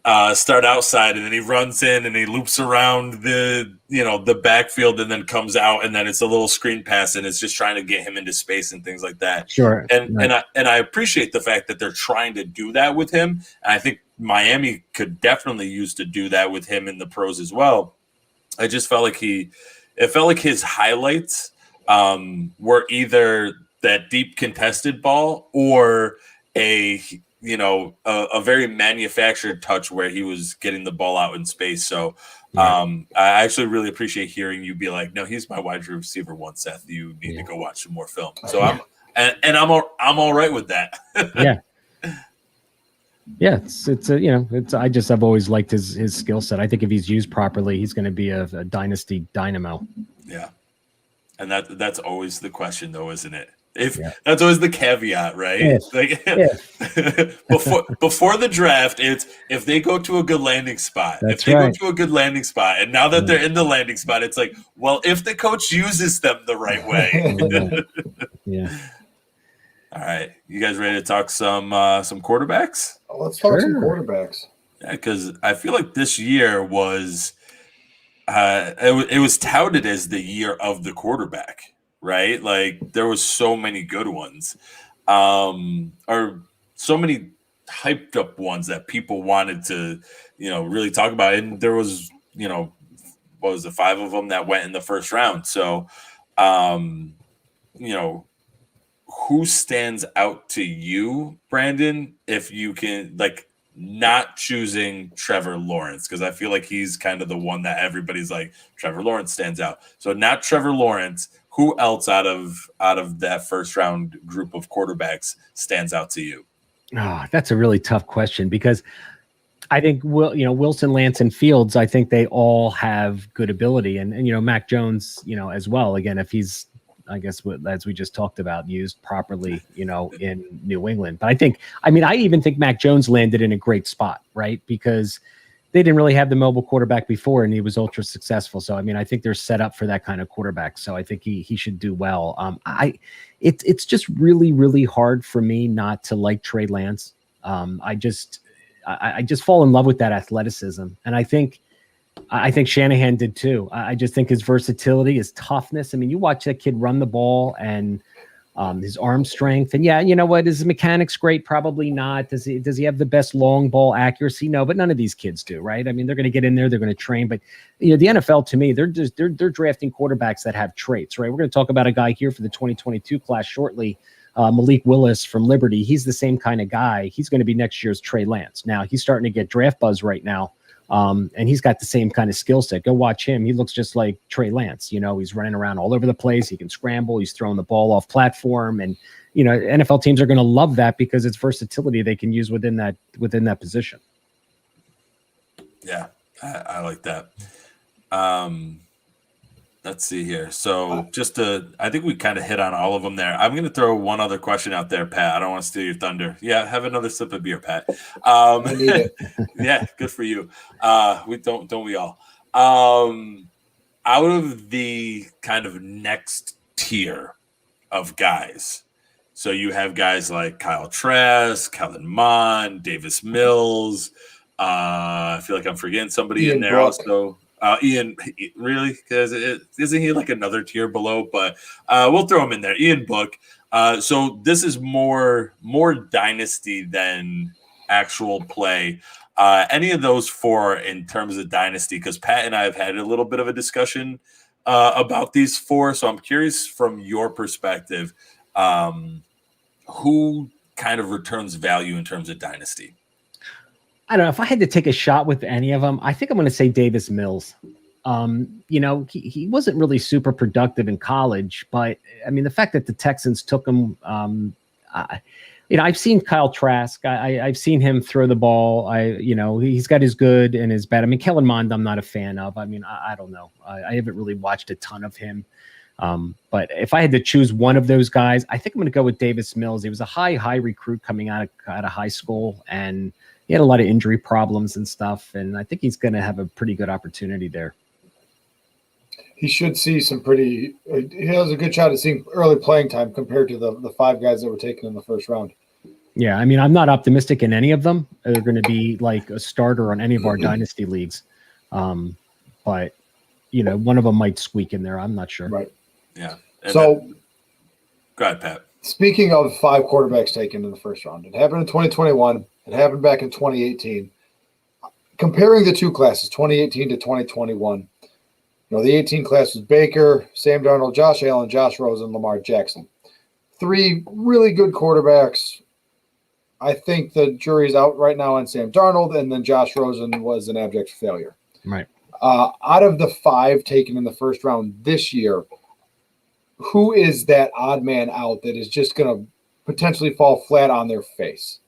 outside and then he runs in and he loops around the backfield and then comes out and then it's a little screen pass and it's just trying to get him into space and things like that. Sure. And I appreciate the fact that they're trying to do that with him. And I think Miami could definitely use to do that with him in the pros as well. I just felt like it felt like his highlights were either that deep contested ball or a very manufactured touch where he was getting the ball out in space. So I actually really appreciate hearing you be like, no, he's my wide receiver one, Seth. You need to go watch some more film. So I'm all right with that. I've always liked his skill set. I think if he's used properly, he's going to be a dynasty dynamo. Yeah. And that's always the question though, isn't it? That's always the caveat, right? Before the draft, it's if they go to a good landing spot. That's if they go to a good landing spot, and now that they're in the landing spot, it's like, well, if the coach uses them the right way. All right, you guys ready to talk some quarterbacks? Let's talk some quarterbacks. Yeah, because I feel like this year was it was touted as the year of the quarterback. Right? Like there was so many good ones, or so many hyped up ones that people wanted to, really talk about. And there was, what was it, 5 of them that went in the first round. So, who stands out to you, Brandon, if you can, like, not choosing Trevor Lawrence? Because I feel like he's kind of the one that everybody's like, Trevor Lawrence stands out. So not Trevor Lawrence. Who else out of that first round group of quarterbacks stands out to you? Oh, that's a really tough question because I think Wilson, Lance, and Fields. I think they all have good ability, and Mac Jones, as well. Again, if he's, I guess, as we just talked about, used properly, in New England. But I even think Mac Jones landed in a great spot, right? Because they didn't really have the mobile quarterback before, and he was ultra successful. So, I think they're set up for that kind of quarterback. So I think he should do well. It's just really, really hard for me not to like Trey Lance. I just fall in love with that athleticism. And I think Shanahan did too. I just think his versatility, his toughness. You watch that kid run the ball and his arm strength. And you know what? Is his mechanics great? Probably not. Does he have the best long ball accuracy? No, but none of these kids do, right? They're going to get in there, they're going to train. But the NFL, to me, they're drafting quarterbacks that have traits, right? We're going to talk about a guy here for the 2022 class shortly, Malik Willis from Liberty. He's the same kind of guy. He's going to be next year's Trey Lance. Now he's starting to get draft buzz right now. And he's got the same kind of skill set. Go watch him. He looks just like Trey Lance. He's running around all over the place. He can scramble. He's throwing the ball off platform. And, NFL teams are going to love that because it's versatility they can use within that position. Yeah, I like that. Let's see here. So I think we kind of hit on all of them there. I'm going to throw one other question out there, Pat. I don't want to steal your thunder. Yeah, have another sip of beer, Pat. I need it. Yeah, good for you. Don't we all? Out of the kind of next tier of guys, so you have guys like Kyle Trask, Kellen Mond, Davis Mills. I feel like I'm forgetting somebody Ian in there Book. also. Ian, really? Because isn't he like another tier below? But we'll throw him in there. Ian Book. So this is more dynasty than actual play. Any of those 4 in terms of dynasty? Because Pat and I have had a little bit of a discussion about these 4. So I'm curious from your perspective, who kind of returns value in terms of dynasty? I don't know if I had to take a shot with any of them. I think I'm going to say Davis Mills. He wasn't really super productive in college, but the fact that the Texans took him, I've seen Kyle Trask. I've seen him throw the ball. He's got his good and his bad. Kellen Mond, I'm not a fan of. I don't know. I haven't really watched a ton of him. But if I had to choose one of those guys, I think I'm going to go with Davis Mills. He was a high recruit coming out of high school, and he had a lot of injury problems and stuff. And I think he's going to have a pretty good opportunity there. He should see he has a good shot at seeing early playing time compared to the 5 guys that were taken in the first round. Yeah, I'm not optimistic in any of them. They're going to be like a starter on any of our dynasty leagues. But, one of them might squeak in there. I'm not sure. Right. Yeah. So, go ahead, Pat. Speaking of 5 quarterbacks taken in the first round, it happened in 2021. It happened back in 2018. Comparing the 2 classes, 2018 to 2021, The 18 class was Baker, Sam Darnold, Josh Allen, Josh Rosen, Lamar Jackson. 3 really good quarterbacks. I think the jury's out right now on Sam Darnold, and then Josh Rosen was an abject failure. Right. Out of the 5 taken in the first round this year, who is that odd man out that is just going to potentially fall flat on their face?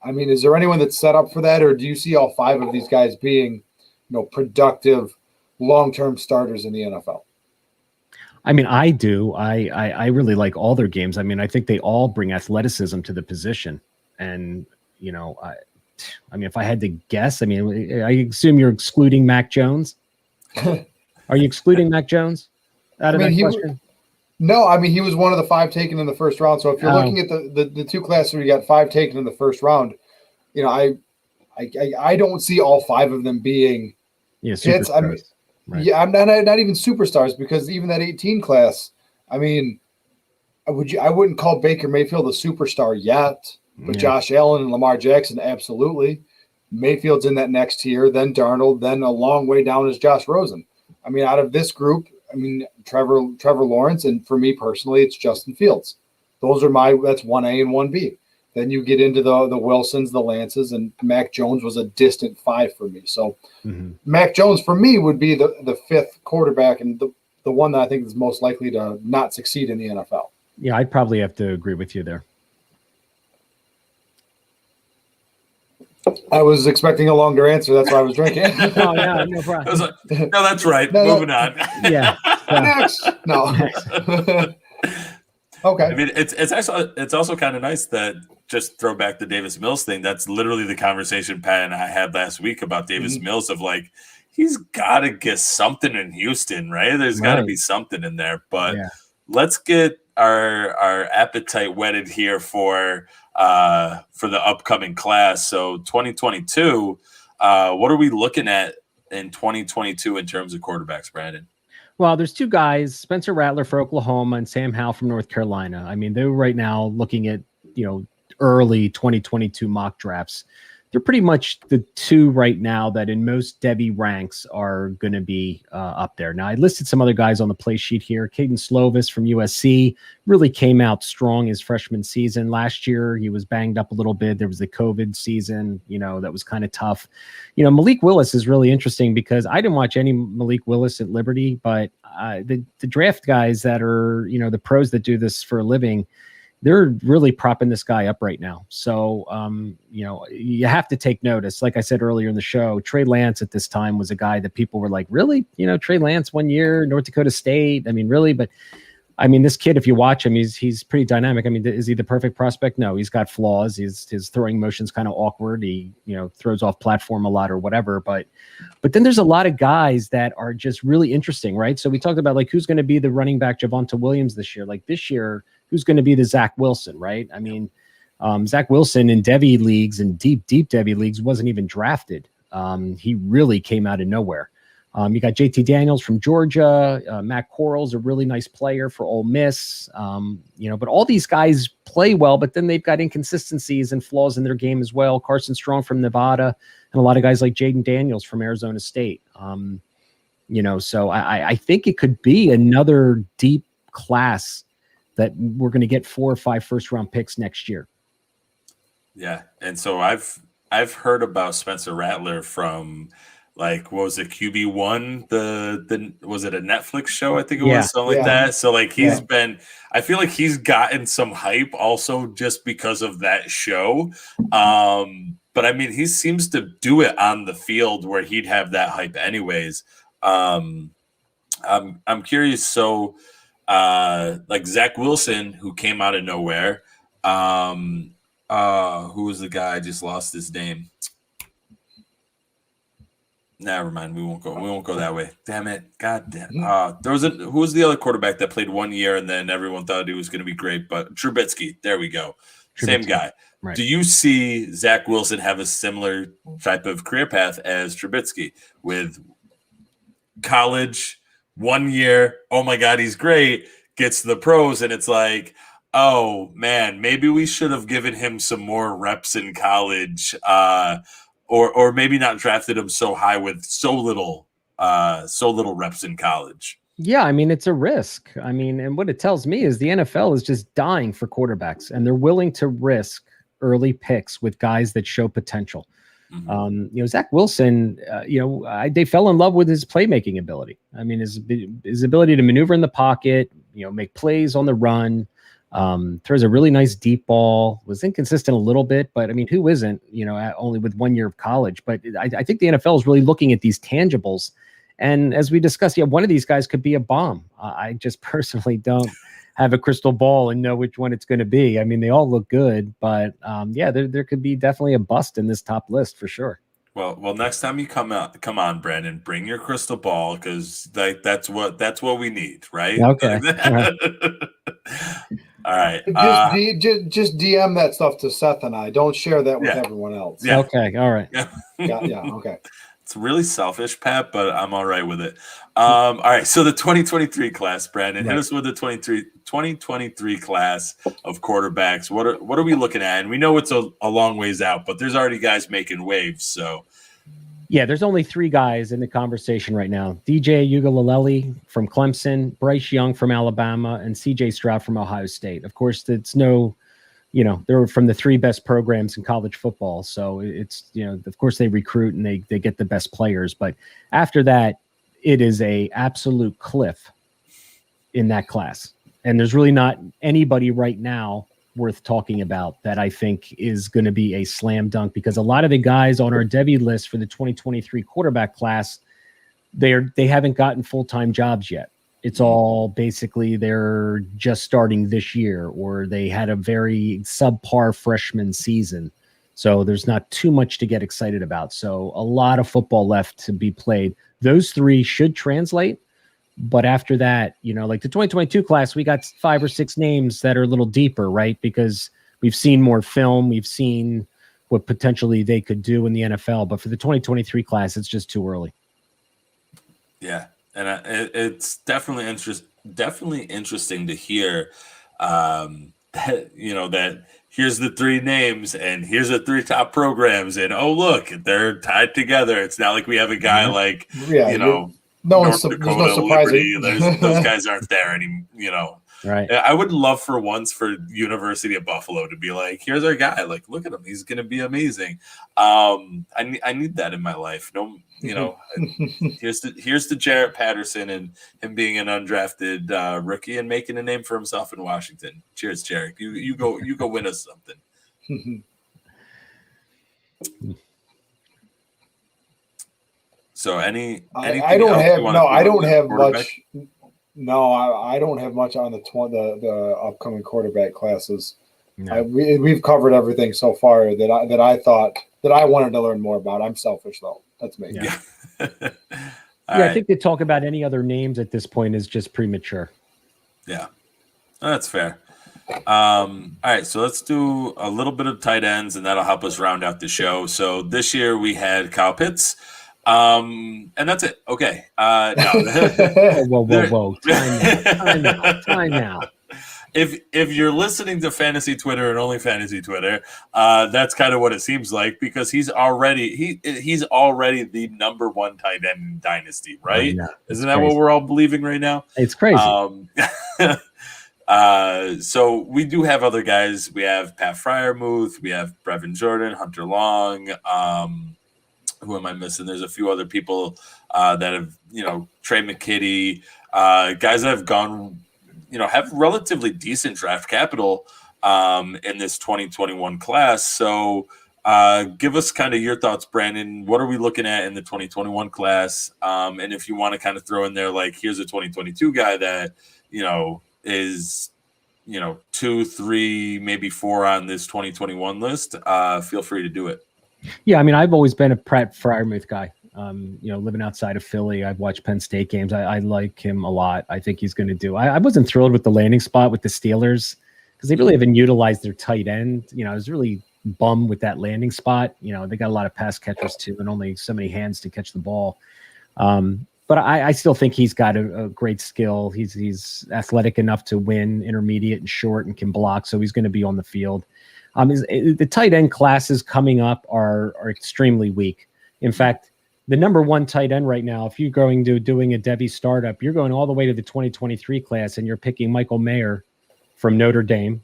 I mean, is there anyone that's set up for that, or do you see all 5 of these guys being, productive, long-term starters in the NFL? I mean, I do. I really like all their games. I mean, I think they all bring athleticism to the position. And, I mean, if I had to guess, I mean, I assume you're excluding Mac Jones. Are you excluding Mac Jones out of that question? No, I mean, he was one of the 5 taken in the first round. So if you're looking at the 2 classes where you got 5 taken in the first round, I don't see all 5 of them being hits. I mean, right. Yeah, I'm not even superstars, because even that 18 class, I mean, I wouldn't call Baker Mayfield a superstar yet, but Josh Allen and Lamar Jackson, absolutely. Mayfield's in that next tier, then Darnold, then a long way down is Josh Rosen. I mean, out of this group, I mean, Trevor Lawrence, and for me personally, it's Justin Fields. Those are that's 1A and 1B. Then you get into the Wilsons, the Lances, and Mac Jones was a distant 5 for me. So Mac Jones for me would be the 5th quarterback, and the one that I think is most likely to not succeed in the NFL. Yeah, I'd probably have to agree with you there. I was expecting a longer answer. That's why I was drinking. Oh, yeah, no problem. No, that's right. Moving on. Yeah. Next. No. Okay. I mean, it's also kind of nice that, just throw back the Davis Mills thing. That's literally the conversation Pat and I had last week about Davis Mills, of like, he's got to get something in Houston, right? There's got to be something in there. But let's get our appetite whetted here for the upcoming class. So 2022, what are we looking at in 2022 in terms of quarterbacks, Brandon? Well, there's 2 guys, Spencer Rattler for Oklahoma and Sam Howell from North Carolina. I mean, they're right now looking at, early 2022 mock drafts. They're pretty much the 2 right now that in most Devy ranks are going to be up there. Now, I listed some other guys on the play sheet here. Caden Slovis from USC really came out strong his freshman season. Last year, he was banged up a little bit. There was the COVID season, that was kind of tough. Malik Willis is really interesting, because I didn't watch any Malik Willis at Liberty, but the draft guys that are, the pros that do this for a living, they're really propping this guy up right now. So, you have to take notice. Like I said earlier in the show, Trey Lance at this time was a guy that people were like, really? Trey Lance 1 year, North Dakota State. I mean, really? But I mean, this kid, if you watch him, he's pretty dynamic. I mean, is he the perfect prospect? No, he's got flaws. His throwing motion's kind of awkward. He, throws off platform a lot or whatever. But then there's a lot of guys that are just really interesting, right? So we talked about like who's going to be the running back Javonte Williams this year. Like this year, who's going to be the Zach Wilson, right? I mean, Zach Wilson in Devy leagues and deep Devy leagues wasn't even drafted. He really came out of nowhere. You got JT Daniels from Georgia. Matt Corral's a really nice player for Ole Miss. But all these guys play well, but then they've got inconsistencies and flaws in their game as well. Carson Strong from Nevada, and a lot of guys like Jaden Daniels from Arizona State. So I think it could be another deep class that we're going to get 4 or 5 first-round picks next year. Yeah, and so I've heard about Spencer Rattler from, like, what was it, QB1? The was it a Netflix show? I think it was something like that. So like he's been, I feel like he's gotten some hype also just because of that show. But I mean, he seems to do it on the field where he'd have that hype anyways. I'm curious. So like Zach Wilson, who came out of nowhere. Who was the guy? I just lost his name. Never mind. We won't go that way. Damn it. God damn. Who was the other quarterback that played 1 year and then everyone thought he was going to be great, but Trubisky. There we go. Same guy. Right. Do you see Zach Wilson have a similar type of career path as Trubisky with college 1 year? Oh my God, he's great. Gets to the pros and it's like, oh man, maybe we should have given him some more reps in college, or maybe not drafted him so high with so little so little reps in college. Yeah, I mean, it's a risk. I mean, and what it tells me is the NFL is just dying for quarterbacks, and they're willing to risk early picks with guys that show potential. Zach Wilson, they fell in love with his playmaking ability. I mean, his ability to maneuver in the pocket, make plays on the run, throws a really nice deep ball, was inconsistent a little bit, but I mean, who isn't, only with 1 year of college? But I think the NFL is really looking at these tangibles. And as we discussed, one of these guys could be a bomb. I just personally don't have a crystal ball and know which one it's going to be. I mean, they all look good, but there could be definitely a bust in this top list for sure. Well, next time you come on, Brandon, bring your crystal ball, because that's what we need, right? Okay. All right. Just DM that stuff to Seth and I. Don't share that with everyone else. Yeah. Okay. All right. Yeah. Okay. It's really selfish, Pat, but I'm all right with it. All right. So the 2023 class, Brandon, hit us with the 2023 class of quarterbacks. What are we looking at? And we know it's a long ways out, but there's already guys making waves. So yeah, there's only 3 guys in the conversation right now: DJ Uiagalelei from Clemson, Bryce Young from Alabama, and CJ Stroud from Ohio State. Of course, it's they're from the 3 best programs in college football. So it's, of course they recruit and they get the best players. But after that, it is a absolute cliff in that class. And there's really not anybody right now worth talking about that I think is going to be a slam dunk, because a lot of the guys on our Devy list for the 2023 quarterback class, they haven't gotten full-time jobs yet. It's all basically they're just starting this year, or they had a very subpar freshman season. So there's not too much to get excited about. So a lot of football left to be played. Those 3 should translate. But after that, like the 2022 class, we got 5 or 6 names that are a little deeper, right? Because we've seen more film. We've seen what potentially they could do in the NFL. But for the 2023 class, it's just too early. Yeah. And it's definitely interesting to hear, that here's the 3 names and here's the 3 top programs, and look, they're tied together. It's not like we have a guy like North Dakota, Liberty. Those guys aren't there anymore. Right. I would love for once for University of Buffalo to be like, here's our guy. Like, look at him. He's going to be amazing. I need that in my life. Here's the Jarrett Patterson and him being an undrafted rookie and making a name for himself in Washington. Cheers, Jarrett. You go win us something. So I don't have much. No, I don't have much on the upcoming quarterback classes. No. We've covered everything so far that I thought that I wanted to learn more about. I'm selfish though. That's me. Yeah. I think to talk about any other names at this point is just premature. Yeah, that's fair. All right, so let's do a little bit of tight ends, and that'll help us round out the show. So this year we had Kyle Pitts. And that's it. Okay. No. Whoa. Time out. If you're listening to Fantasy Twitter and only Fantasy Twitter, that's kind of what it seems like, because he's already the number 1 tight end in Dynasty, right? Isn't that what we're all believing right now? It's crazy. So we do have other guys. We have Pat Freiermuth, we have Brevin Jordan, Hunter Long. Who am I missing? There's a few other people that have, Trey McKitty, guys that have gone, have relatively decent draft capital in this 2021 class. So give us kind of your thoughts, Brandon. What are we looking at in the 2021 class? And if you want to kind of throw in there, like, here's a 2022 guy that, is, 2, 3, maybe 4 on this 2021 list, feel free to do it. Yeah, I mean, I've always been a Pat Freiermuth guy. Living outside of Philly, I've watched Penn State games. I like him a lot. I think he's going to do. I wasn't thrilled with the landing spot with the Steelers because they really haven't utilized their tight end. I was really bummed with that landing spot. They got a lot of pass catchers too, and only so many hands to catch the ball. But I still think he's got a great skill. He's athletic enough to win intermediate and short and can block, so he's going to be on the field. The tight end classes coming up are extremely weak. In fact, the number one tight end right now, if you're going to doing a Devy startup, you're going all the way to the 2023 class and you're picking Michael Mayer from Notre Dame.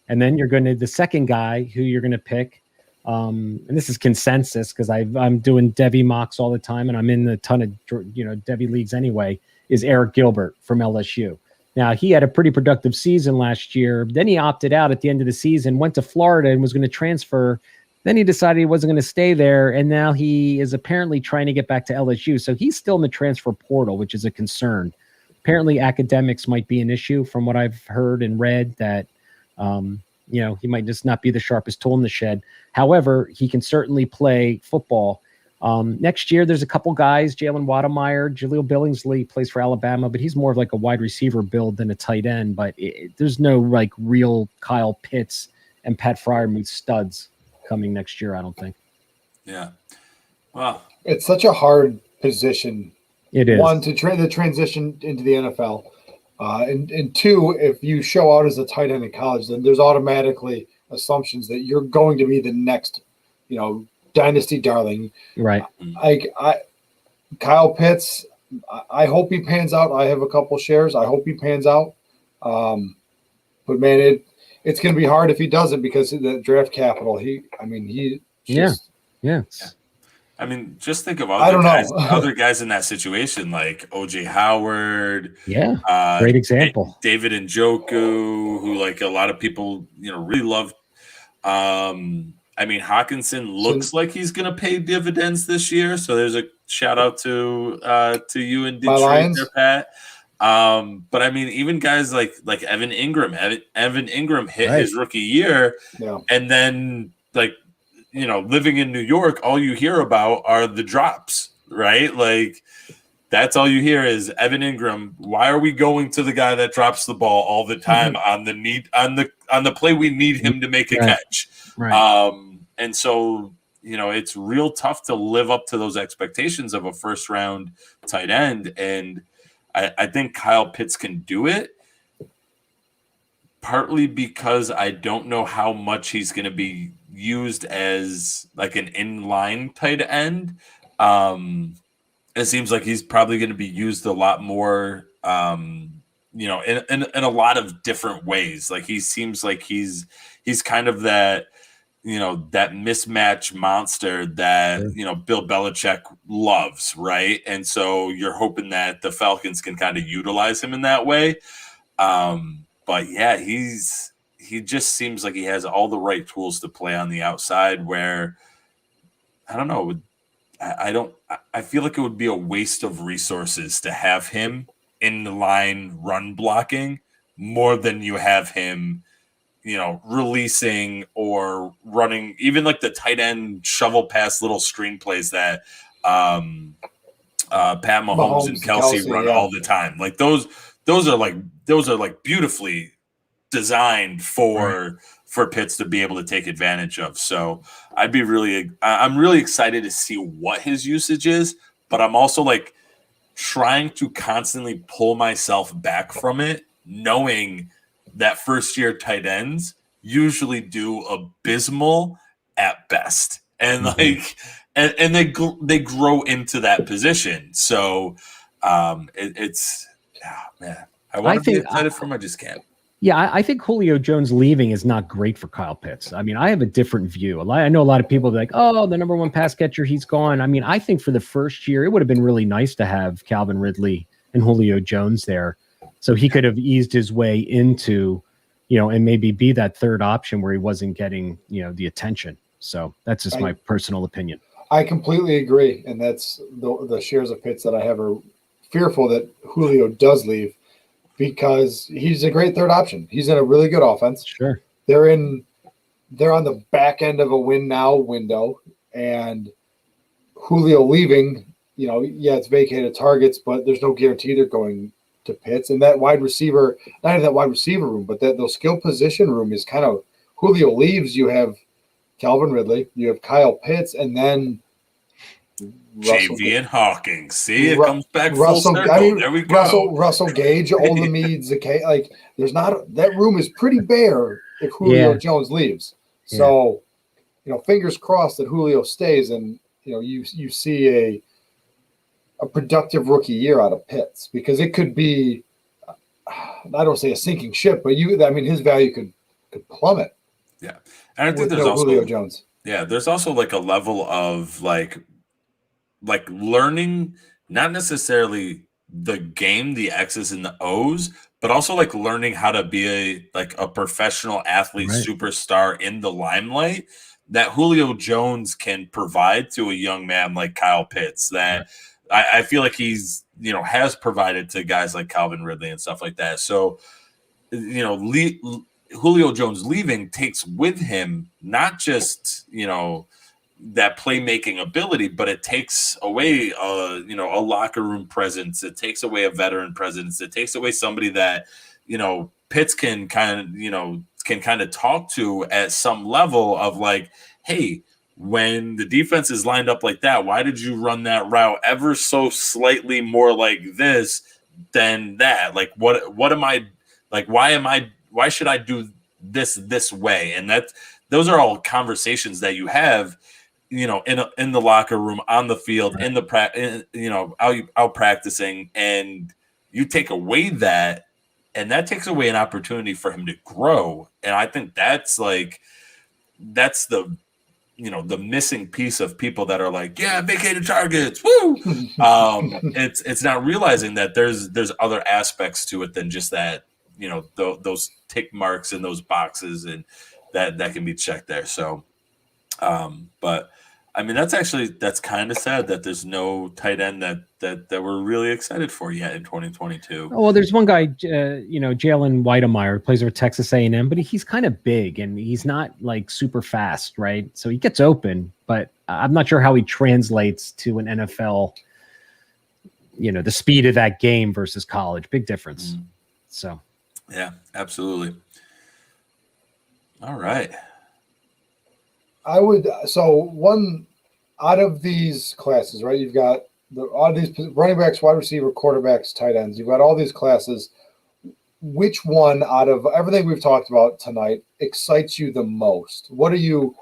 And then you're going to the second guy who you're going to pick. And this is consensus because I'm doing Devy mocks all the time and I'm in a ton of, Devy leagues anyway, is Eric Gilbert from LSU. Now, he had a pretty productive season last year. Then he opted out at the end of the season, went to Florida and was going to transfer. Then he decided he wasn't going to stay there. And now he is apparently trying to get back to LSU. So he's still in the transfer portal, which is a concern. Apparently academics might be an issue from what I've heard and read that, he might just not be the sharpest tool in the shed. However, he can certainly play football. Next year, there's a couple guys, Jalen Wademeyer, Jaleel Billingsley plays for Alabama, but he's more of like a wide receiver build than a tight end. But there's no like real Kyle Pitts and Pat Freiermuth studs coming next year, I don't think. Yeah. Well, it's such a hard position. It is. One, to the transition into the NFL. And two, if you show out as a tight end in college, then there's automatically assumptions that you're going to be the next, dynasty darling. Right. Kyle Pitts, I hope he pans out. I have a couple shares. I hope he pans out. But man, it's going to be hard if he doesn't because of the draft capital. I mean, just think of other guys in that situation, like OJ Howard. Yeah, great example. David Njoku, who like a lot of people, really love. Hawkinson looks like he's going to pay dividends this year. So there's a shout out to you in Detroit there, Pat. But I mean, even guys like Evan Ingram. Evan Ingram hit his rookie year, and then living in New York, all you hear about are the drops, right? Like that's all you hear is Evan Ingram. Why are we going to the guy that drops the ball all the time on the play we need him to make a catch? Right. And so, it's real tough to live up to those expectations of a first round tight end. And I think Kyle Pitts can do it, partly because I don't know how much he's going to be used as like an inline tight end. It seems like he's probably going to be used a lot more, in a lot of different ways. Like he seems like he's kind of that, that mismatch monster that, Bill Belichick loves. Right. And so you're hoping that the Falcons can kind of utilize him in that way. But yeah, he just seems like he has all the right tools to play on the outside where I don't know. I feel like it would be a waste of resources to have him in the line run blocking more than you have him, releasing or running, even like the tight end shovel pass little screenplays that Pat Mahomes and Kelsey run all the time. Like those are like beautifully designed for Pitts to be able to take advantage of. So I'm really excited to see what his usage is, but I'm also like trying to constantly pull myself back from it, knowing that first year tight ends usually do abysmal at best. And and they grow into that position. So man, I want to be excited for him. I just can't. Yeah, I think Julio Jones leaving is not great for Kyle Pitts. I mean, I have a different view. I know a lot of people are like, oh, the number one pass catcher, he's gone. I mean, I think for the first year, it would have been really nice to have Calvin Ridley and Julio Jones there. So he could have eased his way into, and maybe be that third option where he wasn't getting, the attention. So that's just my personal opinion. I completely agree. And that's the shares of Pitts that I have are fearful that Julio does leave, because he's a great third option. He's in a really good offense. Sure. They're on the back end of a win now window, and Julio leaving, it's vacated targets, but there's no guarantee they're going to Pitts. And that wide receiver, not even that wide receiver room, but those skill position room is kind of Julio leaves. You have Calvin Ridley, you have Kyle Pitts, and then JV and Hawkins. See, it comes back full circle. There we go. Russell Gage, Olamide, Zakay. Like, there's not that room is pretty bare if Julio Jones leaves. So, fingers crossed that Julio stays, and you see a productive rookie year out of Pitts, because it could be, I don't say a sinking ship, but his value could plummet. Yeah. And I think With there's no also Julio Jones. Yeah, there's also like a level of like learning, not necessarily the game, the X's and the O's, but also like learning how to be a professional athlete, Right. superstar in the limelight that Julio Jones can provide to a young man like Kyle Pitts. That I feel like he's has provided to guys like Calvin Ridley and stuff like that. So Julio Jones leaving takes with him not just that playmaking ability, but it takes away a locker room presence. It takes away a veteran presence. It takes away somebody that Pitts can kind of talk to at some level of like, hey, when the defense is lined up like that, why did you run that route ever so slightly more like this than that? Like, what am I like? Why should I do this way? And those are all conversations that you have, in the locker room, on the field, in the out practicing, and you take away that, and that takes away an opportunity for him to grow. And I think that's the the missing piece of people that are like, yeah, vacated targets, woo. It's not realizing that there's other aspects to it than just that, those tick marks in those boxes, and that can be checked there. So, but I mean, that's kind of sad that there's no tight end that we're really excited for yet in 2022. Well, there's one guy, Jalen Weidemeyer, plays for Texas A&M, but he's kind of big and he's not like super fast, right? So he gets open, but I'm not sure how he translates to an NFL. The speed of that game versus college, big difference. Mm-hmm. So, yeah, absolutely. All right. One out of these classes, right? You've got all these running backs, wide receiver, quarterbacks, tight ends. You've got all these classes. Which one out of everything we've talked about tonight excites you the most? What are you,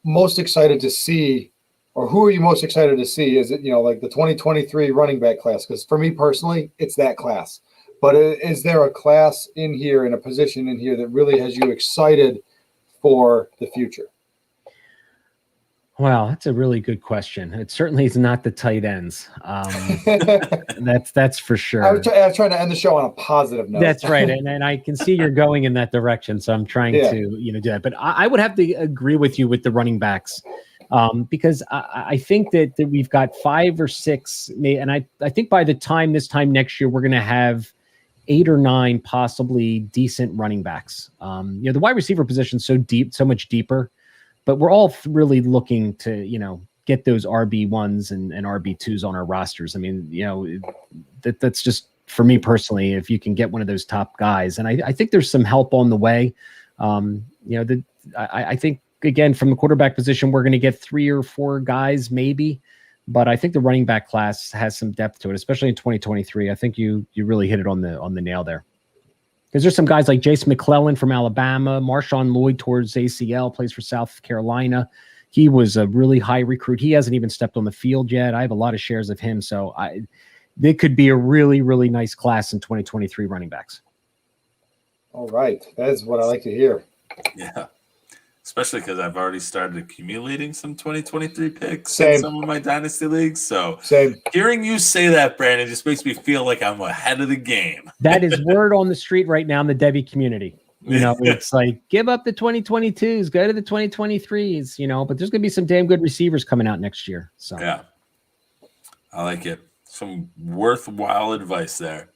most excited to see, or who are you most excited to see? Is it, like the 2023 running back class? Because for me personally, it's that class. But is there a class in here, in a position in here that really has you excited for the future? Wow, that's a really good question. It certainly is not the tight ends. That's for sure. I was trying to end the show on a positive note. That's right, and I can see you're going in that direction, so I'm trying to do that. But I would have to agree with you with the running backs, because I think that we've got 5 or 6, and I think by the time this time next year we're going to have 8 or 9 possibly decent running backs. The wide receiver position is so much deeper, but we're all really looking to, get those RB1s and RB2s on our rosters. I mean, that's just for me personally, if you can get one of those top guys. And I think there's some help on the way. I think, again, from the quarterback position, we're going to get 3 or 4 guys maybe. But I think the running back class has some depth to it, especially in 2023. I think you really hit it on the nail there. Because there's some guys like Jace McClellan from Alabama, Marshawn Lloyd towards ACL, plays for South Carolina. He was a really high recruit. He hasn't even stepped on the field yet. I have a lot of shares of him. So it could be a really, really nice class in 2023 running backs. All right. That is what I like to hear. Yeah. Especially because I've already started accumulating some 2023 picks in some of my dynasty leagues. So Same. Hearing you say that, Brandon, just makes me feel like I'm ahead of the game. That is word on the street right now in the Devy community. It's like, give up the 2022s, go to the 2023s, but there's going to be some damn good receivers coming out next year. So yeah, I like it. Some worthwhile advice there.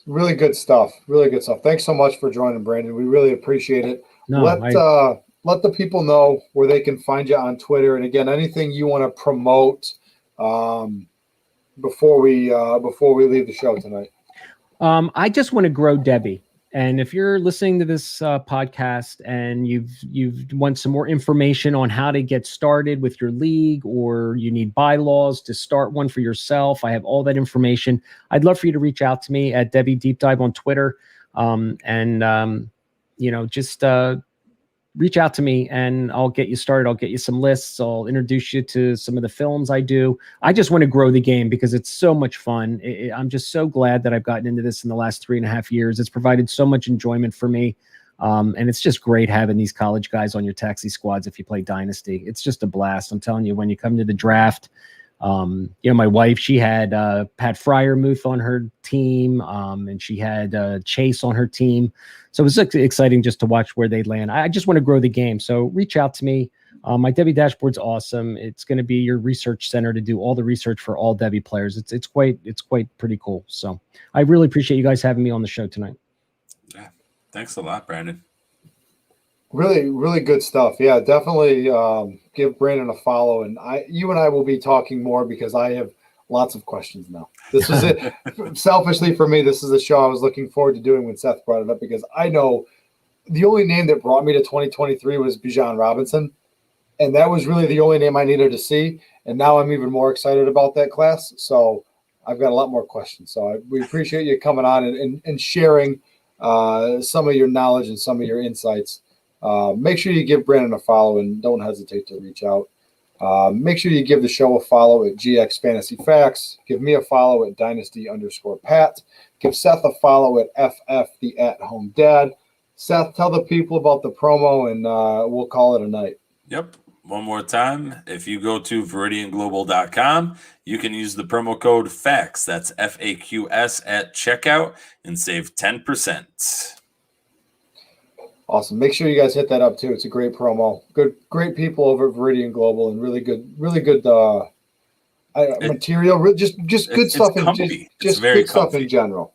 Really good stuff. Really good stuff. Thanks so much for joining, Brandon. We really appreciate it. No, let the people know where they can find you on Twitter. And again, anything you want to promote before we leave the show tonight. I just want to grow Devy. And if you're listening to this podcast and you've want some more information on how to get started with your league, or you need bylaws to start one for yourself, I have all that information. I'd love for you to reach out to me at Devy Deep Dive on Twitter. reach out to me and I'll get you started. I'll get you some lists. I'll introduce you to some of the films I do. I just want to grow the game because it's so much fun. I'm just so glad that I've gotten into this in the last 3.5 years. It's provided so much enjoyment for me. And it's just great having these college guys on your taxi squads if you play Dynasty. It's just a blast. I'm telling you, when you come to the draft, my wife, she had Pat Fryermuth on her team, and she had Chase on her team. So it was exciting just to watch where they land. I just want to grow the game. So reach out to me. My Devy dashboard's awesome. It's going to be your research center to do all the research for all Devy players. It's quite pretty cool. So I really appreciate you guys having me on the show tonight. Yeah. Thanks a lot, Brandon. Really, really good stuff. Yeah, definitely give Brandon a follow. And you and I will be talking more because I have lots of questions now. This was it. Selfishly for me, this is a show I was looking forward to doing when Seth brought it up, because I know the only name that brought me to 2023 was Bijan Robinson. And that was really the only name I needed to see. And now I'm even more excited about that class. So I've got a lot more questions. So we appreciate you coming on and sharing some of your knowledge and some of your insights. Make sure you give Brandon a follow and don't hesitate to reach out. Make sure you give the show a follow at GX Fantasy Facts. Give me a follow at Dynasty_Pat. Give Seth a follow at FF the At Home Dad. Seth, tell the people about the promo and we'll call it a night. Yep. One more time. If you go to ViridianGlobal.com, you can use the promo code FAQS. That's FAQS at checkout and save 10%. Awesome. Make sure you guys hit that up too. It's a great promo. Great people over at Viridian Global, and really good material. Just good stuff. Just good stuff in general.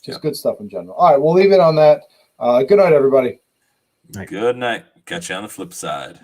Good stuff in general. All right, we'll leave it on that. Good night, everybody. Good night. Catch you on the flip side.